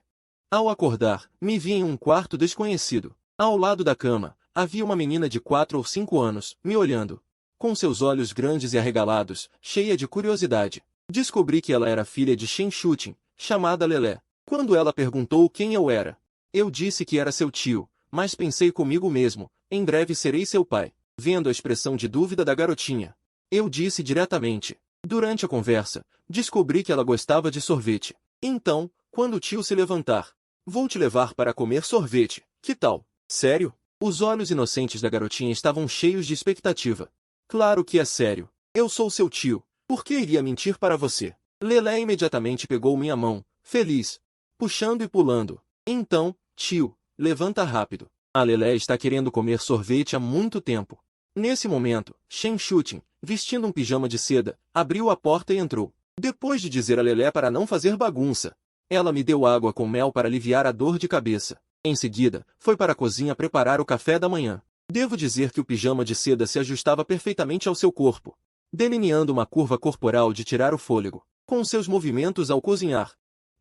ao acordar, me vi em um quarto desconhecido. Ao lado da cama, havia uma menina de 4 ou 5 anos, me olhando. Com seus olhos grandes e arregalados, cheia de curiosidade. Descobri que ela era filha de Shen Shutin, chamada Lelé. Quando ela perguntou quem eu era, eu disse que era seu tio, mas pensei comigo mesmo, em breve serei seu pai. Vendo a expressão de dúvida da garotinha, eu disse diretamente. Durante a conversa, descobri que ela gostava de sorvete. Então, quando o tio se levantar, vou te levar para comer sorvete, que tal? Sério? Os olhos inocentes da garotinha estavam cheios de expectativa. Claro que é sério. Eu sou seu tio. Por que iria mentir para você? Lelé imediatamente pegou minha mão, feliz, puxando e pulando. Então, tio, levanta rápido. A Lelé está querendo comer sorvete há muito tempo. Nesse momento, Shen Shutin, vestindo um pijama de seda, abriu a porta e entrou. Depois de dizer a Lelé para não fazer bagunça, ela me deu água com mel para aliviar a dor de cabeça. Em seguida, foi para a cozinha preparar o café da manhã. Devo dizer que o pijama de seda se ajustava perfeitamente ao seu corpo, delineando uma curva corporal de tirar o fôlego, com seus movimentos ao cozinhar.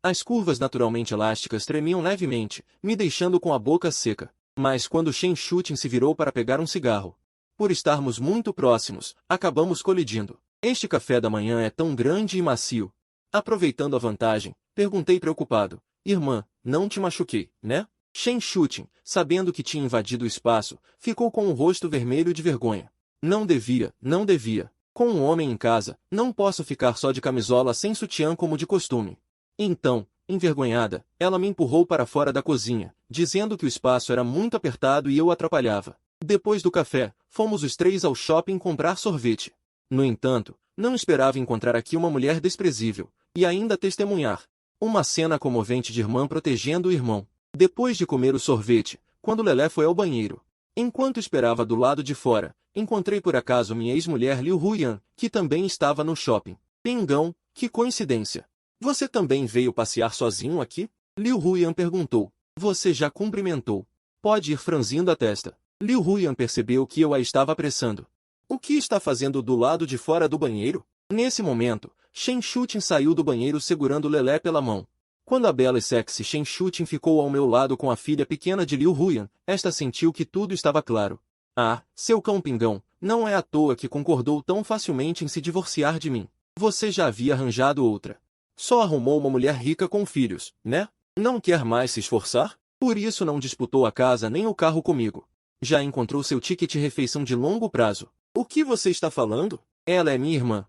As curvas naturalmente elásticas tremiam levemente, me deixando com a boca seca. Mas quando Shen Shutin se virou para pegar um cigarro, por estarmos muito próximos, acabamos colidindo. Este café da manhã é tão grande e macio. Aproveitando a vantagem, perguntei preocupado. Irmã, não te machuquei, né? Shen Shutin, sabendo que tinha invadido o espaço, ficou com o rosto vermelho de vergonha. Não devia, não devia. Com um homem em casa, não posso ficar só de camisola sem sutiã como de costume. Então, envergonhada, ela me empurrou para fora da cozinha, dizendo que o espaço era muito apertado e eu atrapalhava. Depois do café, fomos os três ao shopping comprar sorvete. No entanto, não esperava encontrar aqui uma mulher desprezível, e ainda testemunhar uma cena comovente de irmã protegendo o irmão. Depois de comer o sorvete, quando Lelé foi ao banheiro, enquanto esperava do lado de fora, encontrei por acaso minha ex-mulher Liu Huyan, que também estava no shopping. Pingão, que coincidência! Você também veio passear sozinho aqui? Liu Huyan perguntou. Você já cumprimentou. Pode ir franzindo a testa. Liu Huyan percebeu que eu a estava apressando. O que está fazendo do lado de fora do banheiro? Nesse momento, Shen Shutin saiu do banheiro segurando Lelé pela mão. Quando a bela e sexy Shen Shutin ficou ao meu lado com a filha pequena de Liu Huyan, esta sentiu que tudo estava claro. Ah, seu cão pingão, não é à toa que concordou tão facilmente em se divorciar de mim. Você já havia arranjado outra. Só arrumou uma mulher rica com filhos, né? Não quer mais se esforçar? Por isso não disputou a casa nem o carro comigo. Já encontrou seu ticket refeição de longo prazo. O que você está falando? Ela é minha irmã.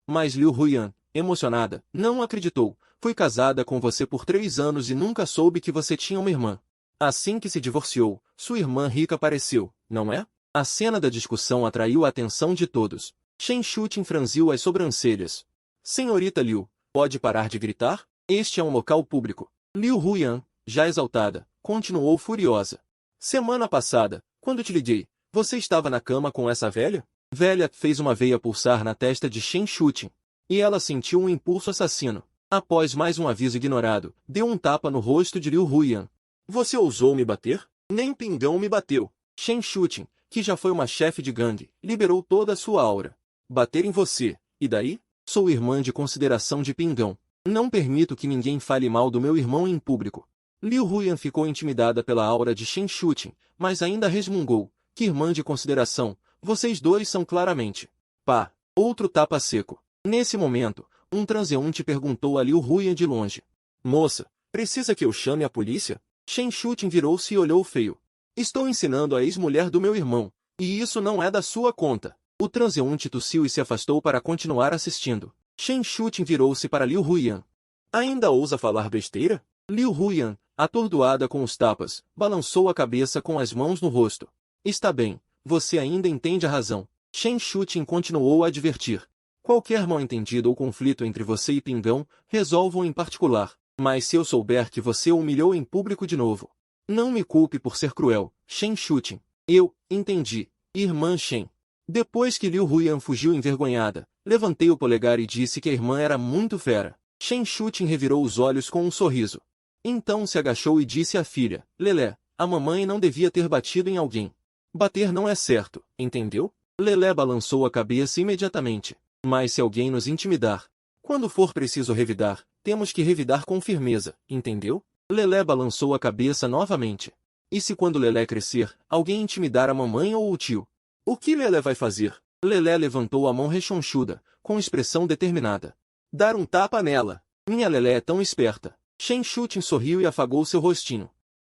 Mas Liu Huyan, emocionada, não acreditou. Fui casada com você por 3 anos e nunca soube que você tinha uma irmã. Assim que se divorciou, sua irmã rica apareceu, não é? A cena da discussão atraiu a atenção de todos. Shen Shutin franziu as sobrancelhas. Senhorita Liu, pode parar de gritar? Este é um local público. Liu Huyan, já exaltada, continuou furiosa. Semana passada, quando te liguei, você estava na cama com essa velha? Velha fez uma veia pulsar na testa de Shen Shutin. E ela sentiu um impulso assassino. Após mais um aviso ignorado, deu um tapa no rosto de Liu Huyan. Você ousou me bater? Nem Pingão me bateu. Shen Shutin, que já foi uma chefe de gangue, liberou toda a sua aura. Bater em você, e daí? Sou irmã de consideração de Pingão. Não permito que ninguém fale mal do meu irmão em público. Liu Huyan ficou intimidada pela aura de Shen Shutin, mas ainda resmungou. Que irmã de consideração, vocês dois são claramente. Pá, outro tapa seco. Nesse momento, um transeunte perguntou a Liu Huyan de longe. Moça, precisa que eu chame a polícia? Shen Shutin virou-se e olhou feio. Estou ensinando a ex-mulher do meu irmão, e isso não é da sua conta. O transeunte tossiu e se afastou para continuar assistindo. Shen Shutin virou-se para Liu Huyan. Ainda ousa falar besteira? Liu Huyan, atordoada com os tapas, balançou a cabeça com as mãos no rosto. Está bem, você ainda entende a razão. Shen Shutin continuou a advertir. Qualquer mal-entendido ou conflito entre você e Pingão, resolvam em particular. Mas se eu souber que você o humilhou em público de novo, não me culpe por ser cruel, Shen Shutin. Eu, entendi, irmã Shen. Depois que Liu Huyan fugiu envergonhada, levantei o polegar e disse que a irmã era muito fera. Shen Shutin revirou os olhos com um sorriso. Então se agachou e disse à filha, Lelé, a mamãe não devia ter batido em alguém. Bater não é certo, entendeu? Lelé balançou a cabeça imediatamente. Mas se alguém nos intimidar, quando for preciso revidar, temos que revidar com firmeza, entendeu? Lelé balançou a cabeça novamente. E se quando Lelé crescer, alguém intimidar a mamãe ou o tio? O que Lelé vai fazer? Lelé levantou a mão rechonchuda, com expressão determinada. Dar um tapa nela. Minha Lelé é tão esperta. Shen Shutin sorriu e afagou seu rostinho.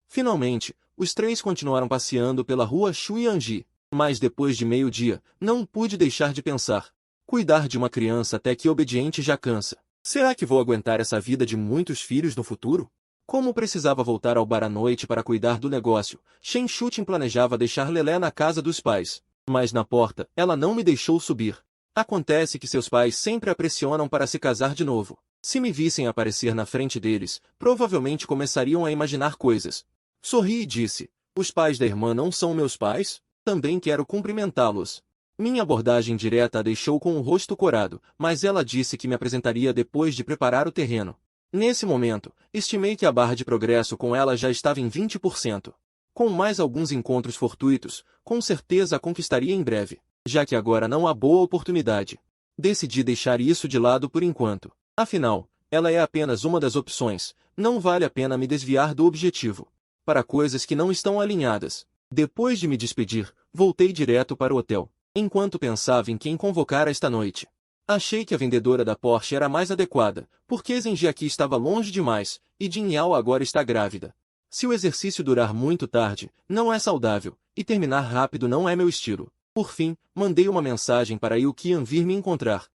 Finalmente, os três continuaram passeando pela rua Xuyanji. Mas depois de meio-dia, não pude deixar de pensar. Cuidar de uma criança até que obediente já cansa. Será que vou aguentar essa vida de muitos filhos no futuro? Como precisava voltar ao bar à noite para cuidar do negócio, Shen Shutin planejava deixar Lelé na casa dos pais. Mas na porta, ela não me deixou subir. Acontece que seus pais sempre a pressionam para se casar de novo. Se me vissem aparecer na frente deles, provavelmente começariam a imaginar coisas. Sorri e disse, os pais da irmã não são meus pais? Também quero cumprimentá-los. Minha abordagem direta a deixou com o rosto corado, mas ela disse que me apresentaria depois de preparar o terreno. Nesse momento, estimei que a barra de progresso com ela já estava em 20%. Com mais alguns encontros fortuitos, com certeza a conquistaria em breve, já que agora não há boa oportunidade. Decidi deixar isso de lado por enquanto. Afinal, ela é apenas uma das opções, não vale a pena me desviar do objetivo. Para coisas que não estão alinhadas. Depois de me despedir, voltei direto para o hotel, enquanto pensava em quem convocar esta noite. Achei que a vendedora da Porsche era mais adequada, porque Zenjiaki estava longe demais, e Jin Yao agora está grávida. Se o exercício durar muito tarde, não é saudável, e terminar rápido não é meu estilo. Por fim, mandei uma mensagem para Yukian vir me encontrar.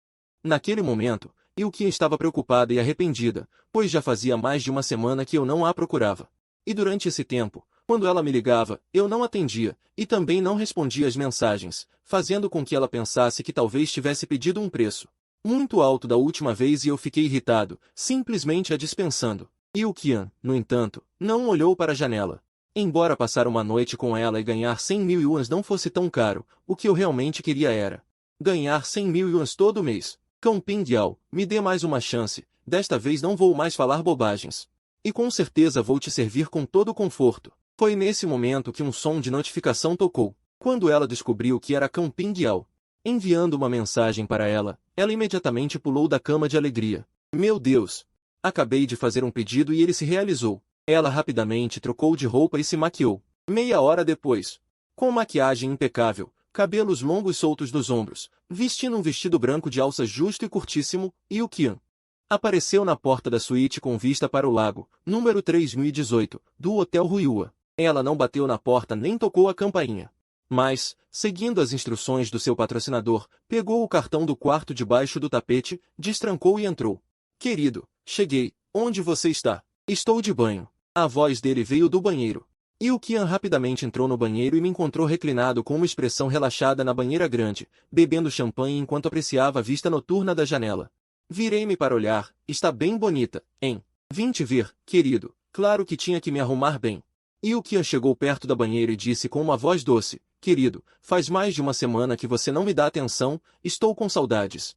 Naquele momento, Yukian estava preocupada e arrependida, pois já fazia mais de uma semana que eu não a procurava. E durante esse tempo, quando ela me ligava, eu não atendia, e também não respondia às mensagens, fazendo com que ela pensasse que talvez tivesse pedido um preço muito alto da última vez e eu fiquei irritado, simplesmente a dispensando. Yukian, no entanto, não olhou para a janela. Embora passar uma noite com ela e ganhar 100.000 yuans não fosse tão caro, o que eu realmente queria era ganhar 100.000 yuans todo mês. Cão Pingyao, me dê mais uma chance, desta vez não vou mais falar bobagens. E com certeza vou te servir com todo o conforto. Foi nesse momento que um som de notificação tocou. Quando ela descobriu que era Cão Pingyao, enviando uma mensagem para ela, ela imediatamente pulou da cama de alegria. Meu Deus! Acabei de fazer um pedido e ele se realizou. Ela rapidamente trocou de roupa e se maquiou. Meia hora depois, com maquiagem impecável, cabelos longos soltos dos ombros, vestindo um vestido branco de alça justo e curtíssimo, Yukian apareceu na porta da suíte com vista para o lago, número 3018, do Hotel Ruiua. Ela não bateu na porta nem tocou a campainha. Mas, seguindo as instruções do seu patrocinador, pegou o cartão do quarto debaixo do tapete, destrancou e entrou. Querido, cheguei. Onde você está? Estou de banho. A voz dele veio do banheiro. Yukian rapidamente entrou no banheiro e me encontrou reclinado com uma expressão relaxada na banheira grande, bebendo champanhe enquanto apreciava a vista noturna da janela. Virei-me para olhar. Está bem bonita, hein? Vim te ver, querido. Claro que tinha que me arrumar bem. Yukian chegou perto da banheira e disse com uma voz doce, querido, faz mais de uma semana que você não me dá atenção, estou com saudades.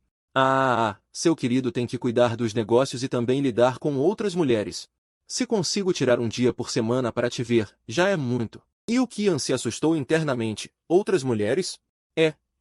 Seu querido tem que cuidar dos negócios e também lidar com outras mulheres. Se consigo tirar um dia por semana para te ver, já é muito. Yukian se assustou internamente. Outras mulheres?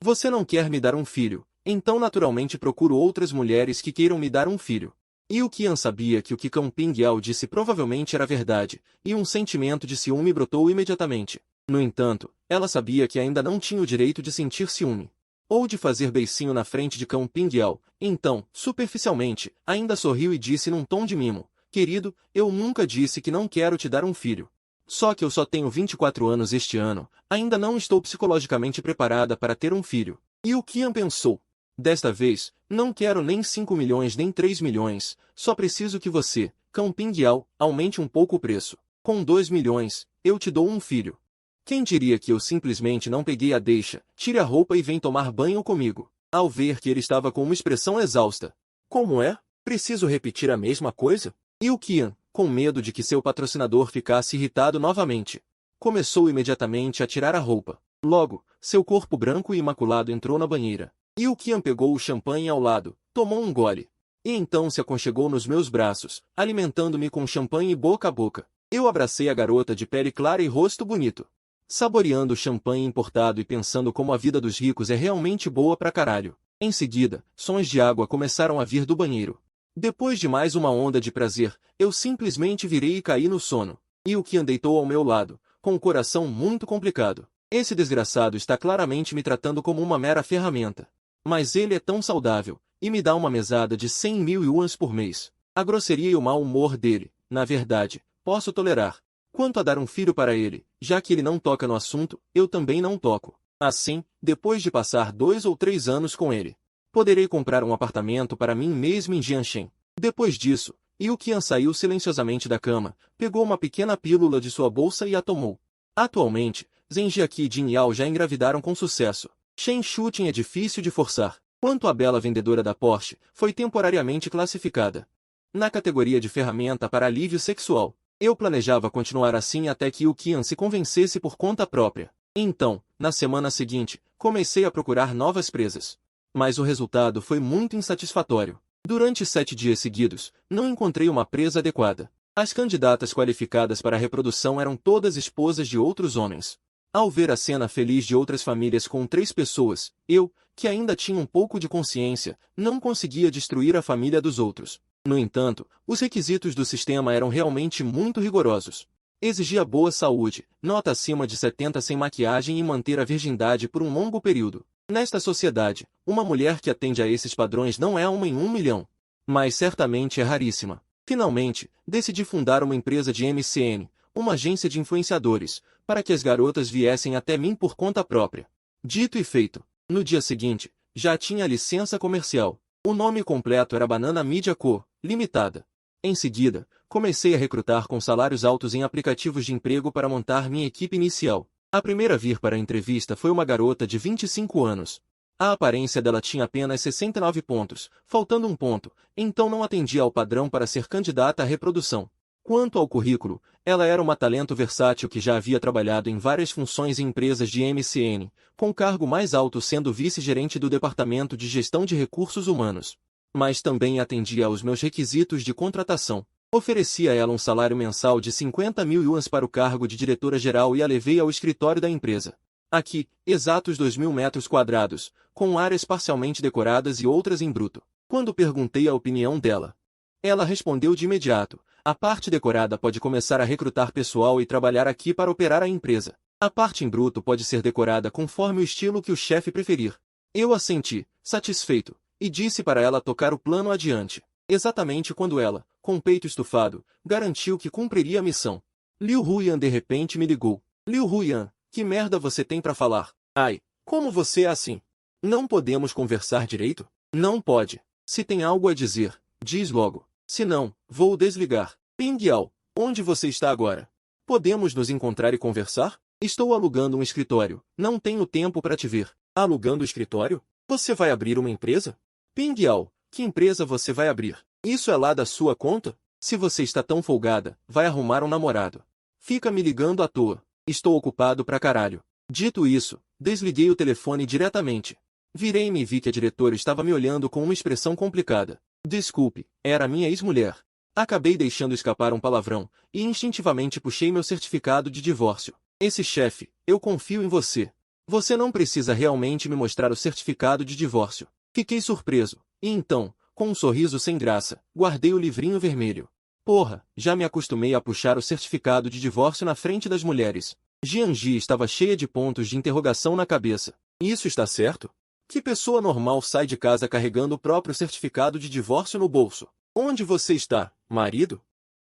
Você não quer me dar um filho, então naturalmente procuro outras mulheres que queiram me dar um filho. Yukian sabia que o que Cão Pingyao disse provavelmente era verdade, e um sentimento de ciúme brotou imediatamente. No entanto, ela sabia que ainda não tinha o direito de sentir ciúme. Ou de fazer beicinho na frente de Cão Pingyao. Então, superficialmente, ainda sorriu e disse num tom de mimo, querido, eu nunca disse que não quero te dar um filho. Só que eu só tenho 24 anos este ano, ainda não estou psicologicamente preparada para ter um filho. Yukian pensou. Desta vez, não quero nem 5 milhões nem 3 milhões, só preciso que você, Cão Pingyao, aumente um pouco o preço. Com 2 milhões, eu te dou um filho. Quem diria que eu simplesmente não peguei a deixa, tire a roupa e vem tomar banho comigo, ao ver que ele estava com uma expressão exausta. Como é? Preciso repetir a mesma coisa? Yukian, com medo de que seu patrocinador ficasse irritado novamente, começou imediatamente a tirar a roupa. Logo, seu corpo branco e imaculado entrou na banheira. Yukian pegou o champanhe ao lado, tomou um gole. E então se aconchegou nos meus braços, alimentando-me com champanhe boca a boca. Eu abracei a garota de pele clara e rosto bonito, saboreando o champanhe importado e pensando como a vida dos ricos é realmente boa pra caralho. Em seguida, sons de água começaram a vir do banheiro. Depois de mais uma onda de prazer, eu simplesmente virei e caí no sono. Yukian deitou ao meu lado, com o coração muito complicado. Esse desgraçado está claramente me tratando como uma mera ferramenta. Mas ele é tão saudável, e me dá uma mesada de 100.000 yuans por mês. A grosseria e o mau humor dele, na verdade, posso tolerar. Quanto a dar um filho para ele, já que ele não toca no assunto, eu também não toco. Assim, depois de passar 2 ou 3 anos com ele, poderei comprar um apartamento para mim mesmo em Jianshen. Depois disso, Yu Qian saiu silenciosamente da cama, pegou uma pequena pílula de sua bolsa e a tomou. Atualmente, Zheng Jiaqi e Jin Yao já engravidaram com sucesso. Shen Shuting é difícil de forçar. Quanto à bela vendedora da Porsche, foi temporariamente classificada na categoria de ferramenta para alívio sexual. Eu planejava continuar assim até que Yu Qian se convencesse por conta própria. Então, na semana seguinte, comecei a procurar novas presas. Mas o resultado foi muito insatisfatório. Durante 7 dias seguidos, não encontrei uma presa adequada. As candidatas qualificadas para a reprodução eram todas esposas de outros homens. Ao ver a cena feliz de outras famílias com 3 pessoas, eu, que ainda tinha um pouco de consciência, não conseguia destruir a família dos outros. No entanto, os requisitos do sistema eram realmente muito rigorosos. Exigia boa saúde, nota acima de 70 sem maquiagem e manter a virgindade por um longo período. Nesta sociedade, uma mulher que atende a esses padrões não é uma em 1 milhão. Mas certamente é raríssima. Finalmente, decidi fundar uma empresa de MCN, uma agência de influenciadores, para que as garotas viessem até mim por conta própria. Dito e feito. No dia seguinte, já tinha a licença comercial. O nome completo era Banana Media Co., Limitada. Em seguida, comecei a recrutar com salários altos em aplicativos de emprego para montar minha equipe inicial. A primeira a vir para a entrevista foi uma garota de 25 anos. A aparência dela tinha apenas 69 pontos, faltando um ponto, então não atendia ao padrão para ser candidata à reprodução. Quanto ao currículo, ela era uma talento versátil que já havia trabalhado em várias funções em empresas de MCN, com o cargo mais alto sendo vice-gerente do Departamento de Gestão de Recursos Humanos. Mas também atendia aos meus requisitos de contratação. Ofereci a ela um salário mensal de 50.000 yuans para o cargo de diretora-geral e a levei ao escritório da empresa. Aqui, exatos 2.000 metros quadrados, com áreas parcialmente decoradas e outras em bruto. Quando perguntei a opinião dela, ela respondeu de imediato: a parte decorada pode começar a recrutar pessoal e trabalhar aqui para operar a empresa. A parte em bruto pode ser decorada conforme o estilo que o chefe preferir. Eu assenti, satisfeito, e disse para ela tocar o plano adiante. Exatamente quando ela, com o peito estufado, garantiu que cumpriria a missão. Liu Huyan de repente me ligou. Liu Huyan, que merda você tem para falar? Ai, como você é assim? Não podemos conversar direito? Não pode. Se tem algo a dizer, diz logo. Se não, vou desligar. Ping Yao, onde você está agora? Podemos nos encontrar e conversar? Estou alugando um escritório. Não tenho tempo para te ver. Alugando o escritório? Você vai abrir uma empresa? Ping Yao, que empresa você vai abrir? Isso é lá da sua conta? Se você está tão folgada, vai arrumar um namorado. Fica me ligando à toa. Estou ocupado pra caralho. Dito isso, desliguei o telefone diretamente. Virei-me e vi que a diretora estava me olhando com uma expressão complicada. Desculpe, era minha ex-mulher. Acabei deixando escapar um palavrão, e instintivamente puxei meu certificado de divórcio. Esse chefe, eu confio em você. Você não precisa realmente me mostrar o certificado de divórcio. Fiquei surpreso, e então, com um sorriso sem graça, guardei o livrinho vermelho. Porra, já me acostumei a puxar o certificado de divórcio na frente das mulheres. Jianji estava cheia de pontos de interrogação na cabeça. Isso está certo? Que pessoa normal sai de casa carregando o próprio certificado de divórcio no bolso? Onde você está, marido?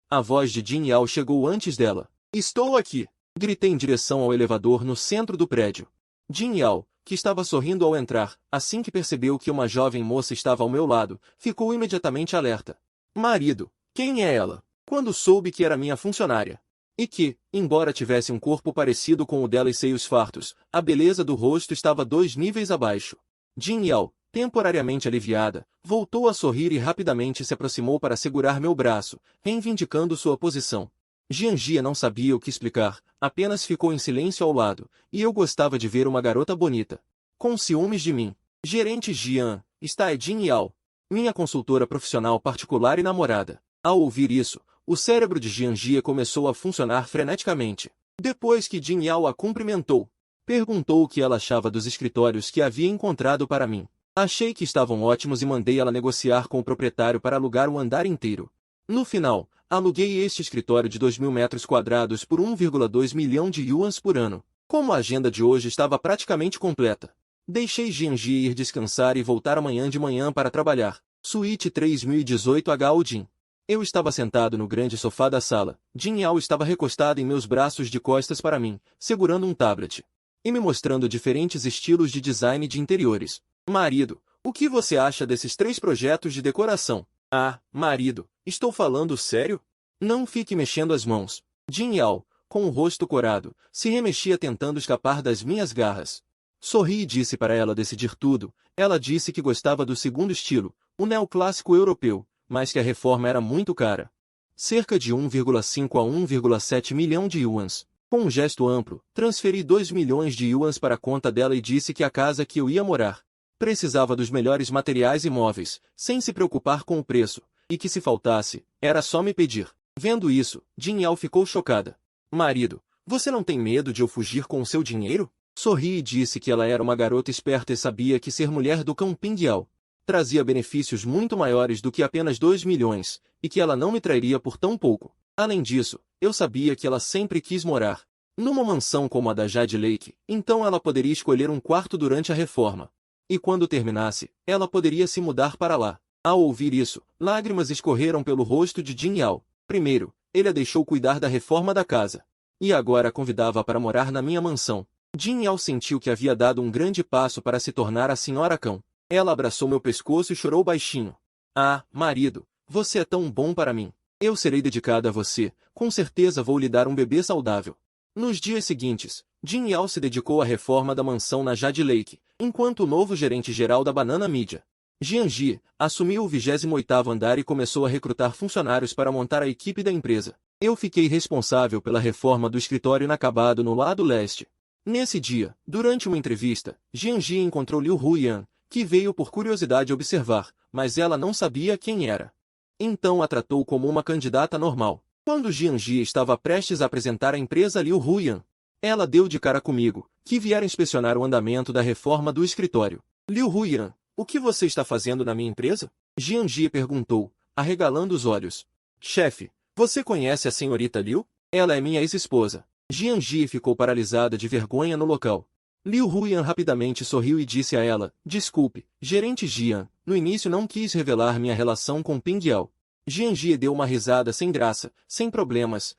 A voz de Jin Yao chegou antes dela. Estou aqui! Gritei em direção ao elevador no centro do prédio. Jin Yao, que estava sorrindo ao entrar, assim que percebeu que uma jovem moça estava ao meu lado, ficou imediatamente alerta. Marido, quem é ela? Quando soube que era minha funcionária. E que, embora tivesse um corpo parecido com o dela e seios fartos, a beleza do rosto estava 2 níveis abaixo. Jin Yao, temporariamente aliviada, voltou a sorrir e rapidamente se aproximou para segurar meu braço, reivindicando sua posição. Jianjia não sabia o que explicar, apenas ficou em silêncio ao lado, e eu gostava de ver uma garota bonita. Com ciúmes de mim. Gerente Jian, está é Jin Yao, minha consultora profissional particular e namorada. Ao ouvir isso, o cérebro de Jianjia começou a funcionar freneticamente. Depois que Jin Yao a cumprimentou, perguntou o que ela achava dos escritórios que havia encontrado para mim. Achei que estavam ótimos e mandei ela negociar com o proprietário para alugar o andar inteiro. No final, Aluguei este escritório de 2.000 metros quadrados por 1,2 milhão de yuans por ano. Como a agenda de hoje estava praticamente completa, deixei Jianji ir descansar e voltar amanhã de manhã para trabalhar. Suíte 3018 H. Jin. Eu estava sentado no grande sofá da sala. Jin Yao estava recostado em meus braços de costas para mim, segurando um tablet e me mostrando diferentes estilos de design de interiores. Marido, o que você acha desses 3 projetos de decoração? Ah, marido, estou falando sério? Não fique mexendo as mãos. Jin Yao, com o rosto corado, se remexia tentando escapar das minhas garras. Sorri e disse para ela decidir tudo. Ela disse que gostava do segundo estilo, o neoclássico europeu, mas que a reforma era muito cara. Cerca de 1,5 a 1,7 milhão de yuans. Com um gesto amplo, transferi 2 milhões de yuans para a conta dela e disse que a casa que eu ia morar precisava dos melhores materiais e móveis, sem se preocupar com o preço, e que se faltasse, era só me pedir. Vendo isso, Jin Yao ficou chocada. Marido, você não tem medo de eu fugir com o seu dinheiro? Sorri e disse que ela era uma garota esperta e sabia que ser mulher do cão Ping Yao trazia benefícios muito maiores do que apenas 2 milhões, e que ela não me trairia por tão pouco. Além disso, eu sabia que ela sempre quis morar numa mansão como a da Jade Lake, então ela poderia escolher um quarto durante a reforma. E quando terminasse, ela poderia se mudar para lá. Ao ouvir isso, lágrimas escorreram pelo rosto de Jin Yao. Primeiro, ele a deixou cuidar da reforma da casa. E agora a convidava para morar na minha mansão. Jin Yao sentiu que havia dado um grande passo para se tornar a senhora cão. Ela abraçou meu pescoço e chorou baixinho. Ah, marido, você é tão bom para mim. Eu serei dedicada a você, com certeza vou lhe dar um bebê saudável. Nos dias seguintes, Jin Yao se dedicou à reforma da mansão na Jade Lake, enquanto o novo gerente-geral da Banana Media, Jianji, assumiu o 28º andar e começou a recrutar funcionários para montar a equipe da empresa. Eu fiquei responsável pela reforma do escritório inacabado no lado leste. Nesse dia, durante uma entrevista, Jianji encontrou Liu Huyan, que veio por curiosidade observar, mas ela não sabia quem era. Então a tratou como uma candidata normal. Quando Jianji estava prestes a apresentar a empresa a Liu Huyan, ela deu de cara comigo, que viera inspecionar o andamento da reforma do escritório. Liu Huyan, o que você está fazendo na minha empresa? Jianji perguntou, arregalando os olhos. Chefe, você conhece a senhorita Liu? Ela é minha ex-esposa. Jianji ficou paralisada de vergonha no local. Liu Huyan rapidamente sorriu e disse a ela, desculpe, gerente Jian, no início não quis revelar minha relação com Ping Yao. Jianji deu uma risada sem graça, sem problemas.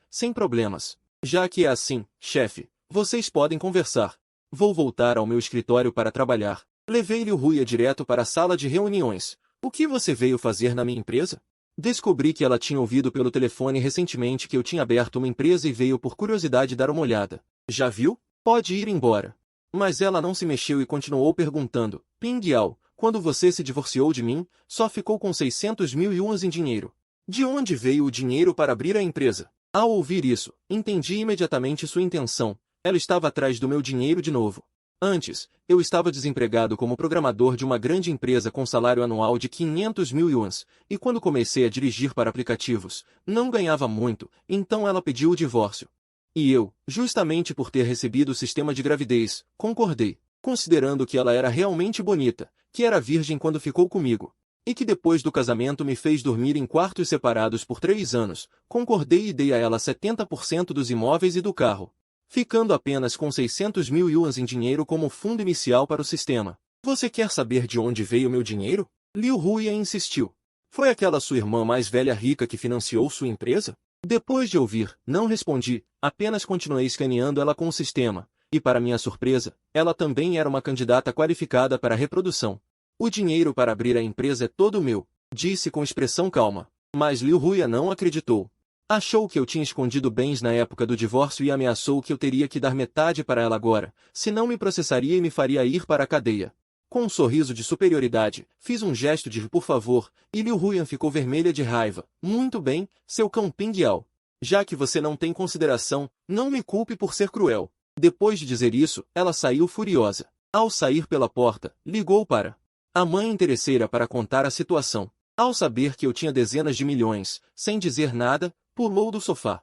Já que é assim, chefe, vocês podem conversar. Vou voltar ao meu escritório para trabalhar. Levei Liu Huyan direto para a sala de reuniões. O que você veio fazer na minha empresa? Descobri que ela tinha ouvido pelo telefone recentemente que eu tinha aberto uma empresa e veio por curiosidade dar uma olhada. Já viu? Pode ir embora. Mas ela não se mexeu e continuou perguntando, Ping Yao, quando você se divorciou de mim, só ficou com 600 mil yuans em dinheiro. De onde veio o dinheiro para abrir a empresa? Ao ouvir isso, entendi imediatamente sua intenção. Ela estava atrás do meu dinheiro de novo. Antes, eu estava desempregado como programador de uma grande empresa com salário anual de 500 mil yuans, e quando comecei a dirigir para aplicativos, não ganhava muito, então ela pediu o divórcio. E eu, justamente por ter recebido o sistema de gravidez, concordei, considerando que ela era realmente bonita, que era virgem quando ficou comigo, e que depois do casamento me fez dormir em quartos separados por 3 anos, concordei e dei a ela 70% dos imóveis e do carro, ficando apenas com 600 mil yuans em dinheiro como fundo inicial para o sistema. Você quer saber de onde veio meu dinheiro? Liu Huyan insistiu. Foi aquela sua irmã mais velha rica que financiou sua empresa? Depois de ouvir, não respondi, apenas continuei escaneando ela com o sistema, e para minha surpresa, ela também era uma candidata qualificada para a reprodução. O dinheiro para abrir a empresa é todo meu, disse com expressão calma. Mas Liu Huyan não acreditou. Achou que eu tinha escondido bens na época do divórcio e ameaçou que eu teria que dar metade para ela agora, senão me processaria e me faria ir para a cadeia. Com um sorriso de superioridade, fiz um gesto de por favor, e Liu Huyan ficou vermelha de raiva. Muito bem, seu cão Ping Yao. Já que você não tem consideração, não me culpe por ser cruel. Depois de dizer isso, ela saiu furiosa. Ao sair pela porta, ligou para a mãe interesseira para contar a situação. Ao saber que eu tinha dezenas de milhões, sem dizer nada, pulou do sofá.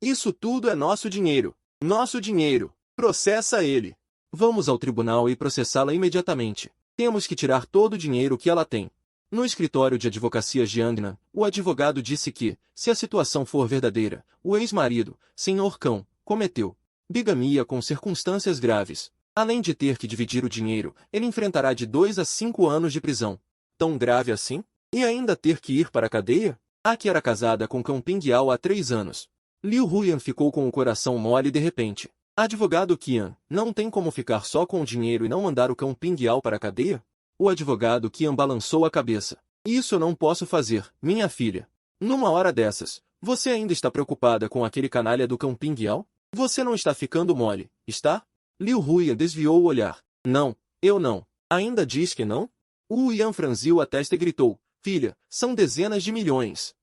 Isso tudo é nosso dinheiro. Nosso dinheiro. Processa ele. Vamos ao tribunal e processá-la imediatamente. Temos que tirar todo o dinheiro que ela tem. No escritório de advocacia de Angna, o advogado disse que, se a situação for verdadeira, o ex-marido, Sr. Cão, cometeu bigamia com circunstâncias graves. Além de ter que dividir o dinheiro, ele enfrentará de 2 a 5 anos de prisão. Tão grave assim? E ainda ter que ir para a cadeia? Aki era casada com Cão Pingyao há 3 anos. Liu Huyan ficou com o coração mole de repente. Advogado Qian, não tem como ficar só com o dinheiro e não mandar o Cão Pingyao para a cadeia? O advogado Qian balançou a cabeça. Isso eu não posso fazer, minha filha. Numa hora dessas, você ainda está preocupada com aquele canalha do Cão Pingyao? Você não está ficando mole, está? Liu Huyan desviou o olhar. Não, eu não. Ainda diz que não? Wu Yan franziu a testa e gritou. Filha, são dezenas de milhões.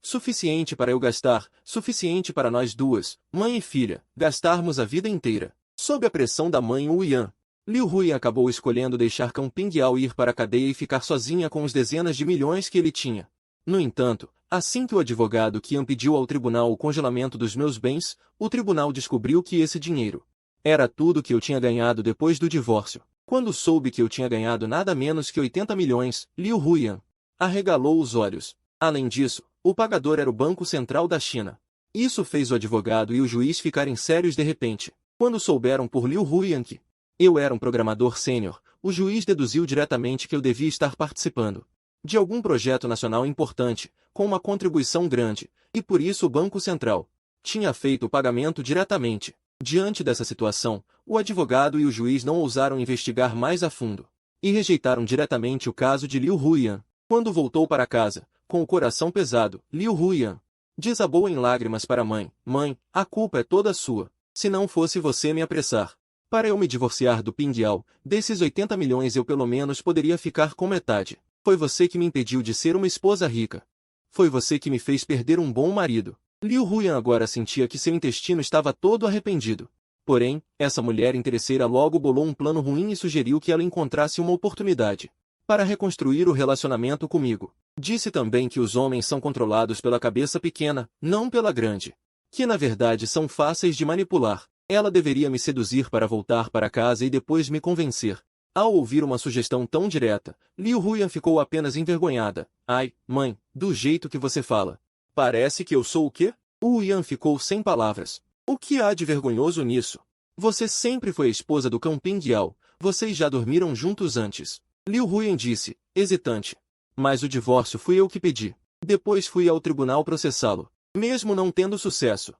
Suficiente para eu gastar, suficiente para nós duas, mãe e filha, gastarmos a vida inteira. Sob a pressão da mãe Wu Yan, Liu Huyan acabou escolhendo deixar Cão Pingyao ir para a cadeia e ficar sozinha com os dezenas de milhões que ele tinha. No entanto, assim que o advogado Qian pediu ao tribunal o congelamento dos meus bens, o tribunal descobriu que esse dinheiro era tudo que eu tinha ganhado depois do divórcio. Quando soube que eu tinha ganhado nada menos que 80 milhões, Liu Huyan arregalou os olhos. Além disso, o pagador era o Banco Central da China. Isso fez o advogado e o juiz ficarem sérios de repente. Quando souberam por Liu Huyan que eu era um programador sênior, o juiz deduziu diretamente que eu devia estar participando de algum projeto nacional importante, com uma contribuição grande, e por isso o Banco Central tinha feito o pagamento diretamente. Diante dessa situação, o advogado e o juiz não ousaram investigar mais a fundo, e rejeitaram diretamente o caso de Liu Huyan. Quando voltou para casa, com o coração pesado, Liu Huyan desabou em lágrimas para a mãe. Mãe, a culpa é toda sua. Se não fosse você me apressar para eu me divorciar do Pingyao, desses 80 milhões eu pelo menos poderia ficar com metade. Foi você que me impediu de ser uma esposa rica. Foi você que me fez perder um bom marido. Liu Huyan agora sentia que seu intestino estava todo arrependido. Porém, essa mulher interesseira logo bolou um plano ruim e sugeriu que ela encontrasse uma oportunidade para reconstruir o relacionamento comigo. Disse também que os homens são controlados pela cabeça pequena, não pela grande. Que na verdade são fáceis de manipular. Ela deveria me seduzir para voltar para casa e depois me convencer. Ao ouvir uma sugestão tão direta, Liu Huyan ficou apenas envergonhada. Ai, mãe, do jeito que você fala. Parece que eu sou o quê? Wu Yan ficou sem palavras. O que há de vergonhoso nisso? Você sempre foi a esposa do Cão Pingyao. Vocês já dormiram juntos antes. Liu Huyan disse, hesitante. Mas o divórcio fui eu que pedi. Depois fui ao tribunal processá-lo, mesmo não tendo sucesso.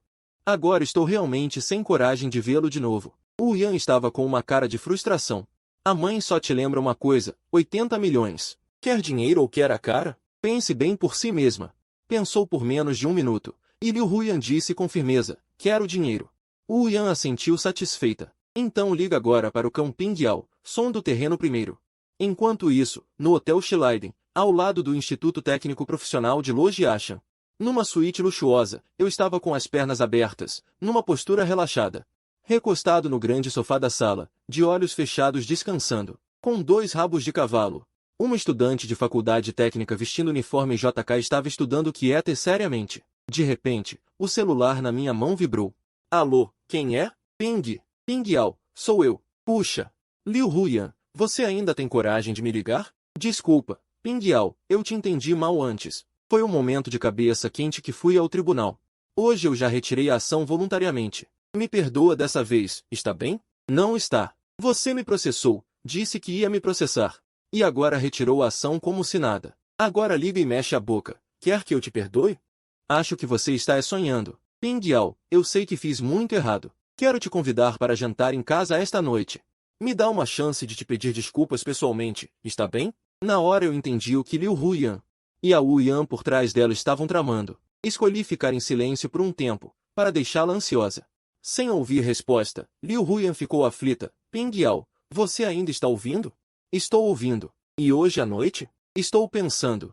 Agora estou realmente sem coragem de vê-lo de novo. Wu Yan estava com uma cara de frustração. A mãe só te lembra uma coisa, 80 milhões. Quer dinheiro ou quer a cara? Pense bem por si mesma. Pensou por menos de 1 minuto, e Liu Huyan disse com firmeza, quero dinheiro. Wu Yan assentiu satisfeita. Então liga agora para o Cão Pingyao, sonda o terreno primeiro. Enquanto isso, no Hotel Shilaiden, ao lado do Instituto Técnico Profissional de Lojiashan, numa suíte luxuosa, eu estava com as pernas abertas, numa postura relaxada, recostado no grande sofá da sala, de olhos fechados descansando, com 2 rabos de cavalo. Uma estudante de faculdade técnica vestindo uniforme JK estava estudando quieta e seriamente. De repente, o celular na minha mão vibrou. Alô, quem é? Pingyao, sou eu. Puxa. Liu Huyan, você ainda tem coragem de me ligar? Desculpa, Pingyao, eu te entendi mal antes. Foi um momento de cabeça quente que fui ao tribunal. Hoje eu já retirei a ação voluntariamente. Me perdoa dessa vez, está bem? Não está. Você me processou, disse que ia me processar. E agora retirou a ação como se nada. Agora liga e mexe a boca. Quer que eu te perdoe? Acho que você está sonhando. Pingyao, eu sei que fiz muito errado. Quero te convidar para jantar em casa esta noite. Me dá uma chance de te pedir desculpas pessoalmente, está bem? Na hora eu entendi o que Liu Huyan e a Wu Yan por trás dela estavam tramando. Escolhi ficar em silêncio por um tempo, para deixá-la ansiosa. Sem ouvir resposta, Liu Huyan ficou aflita. Pingyao, você ainda está ouvindo? Estou ouvindo. E hoje à noite? Estou pensando.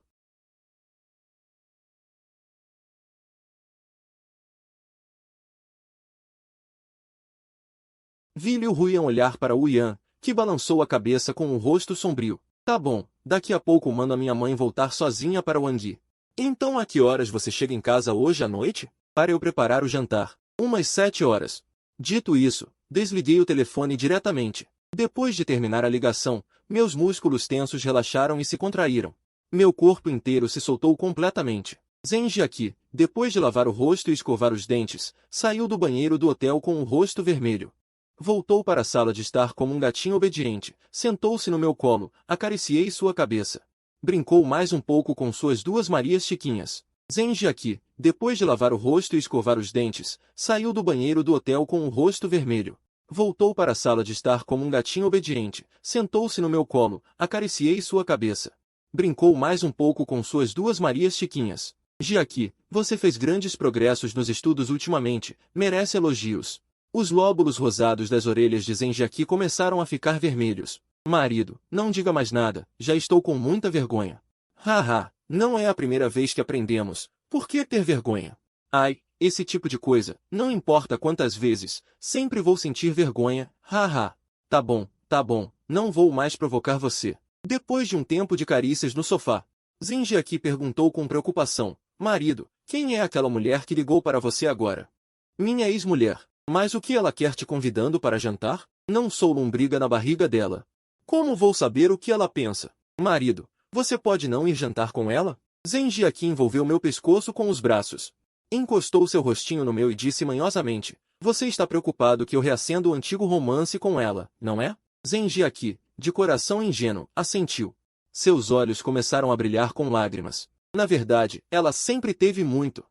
Vi Liu Huyan olhar para Wu Yan, que balançou a cabeça com um rosto sombrio. Tá bom, daqui a pouco mando a minha mãe voltar sozinha para Wangui. Então a que horas você chega em casa hoje à noite? Para eu preparar o jantar. Umas 7 horas. Dito isso, desliguei o telefone diretamente. Depois de terminar a ligação, meus músculos tensos relaxaram e se contraíram. Meu corpo inteiro se soltou completamente. Zenjiaki, depois de lavar o rosto e escovar os dentes, saiu do banheiro do hotel com o rosto vermelho. Voltou para a sala de estar como um gatinho obediente, sentou-se no meu colo, acariciei sua cabeça. Brincou mais um pouco com suas duas Marias Chiquinhas. Zenjiaki, depois de lavar o rosto e escovar os dentes, saiu do banheiro do hotel com o rosto vermelho. Voltou para a sala de estar como um gatinho obediente, sentou-se no meu colo, acariciei sua cabeça. Brincou mais um pouco com suas duas Marias Chiquinhas. Jiaki, você fez grandes progressos nos estudos ultimamente, merece elogios. Os lóbulos rosados das orelhas de Zenjiaki começaram a ficar vermelhos. Marido, não diga mais nada, já estou com muita vergonha. Haha, não é a primeira vez que aprendemos, por que ter vergonha? Ai, esse tipo de coisa, não importa quantas vezes, sempre vou sentir vergonha, haha. Tá bom, não vou mais provocar você. Depois de um tempo de carícias no sofá, Zenjiaki perguntou com preocupação, marido, quem é aquela mulher que ligou para você agora? Minha ex-mulher, mas o que ela quer te convidando para jantar? Não sou lombriga na barriga dela. Como vou saber o que ela pensa? Marido, você pode não ir jantar com ela? Zenjiaki envolveu meu pescoço com os braços. Encostou seu rostinho no meu e disse manhosamente, você está preocupado que eu reacenda o antigo romance com ela, não é? Zenjiaki, de coração ingênuo, assentiu. Seus olhos começaram a brilhar com lágrimas. Na verdade, ela sempre teve muito.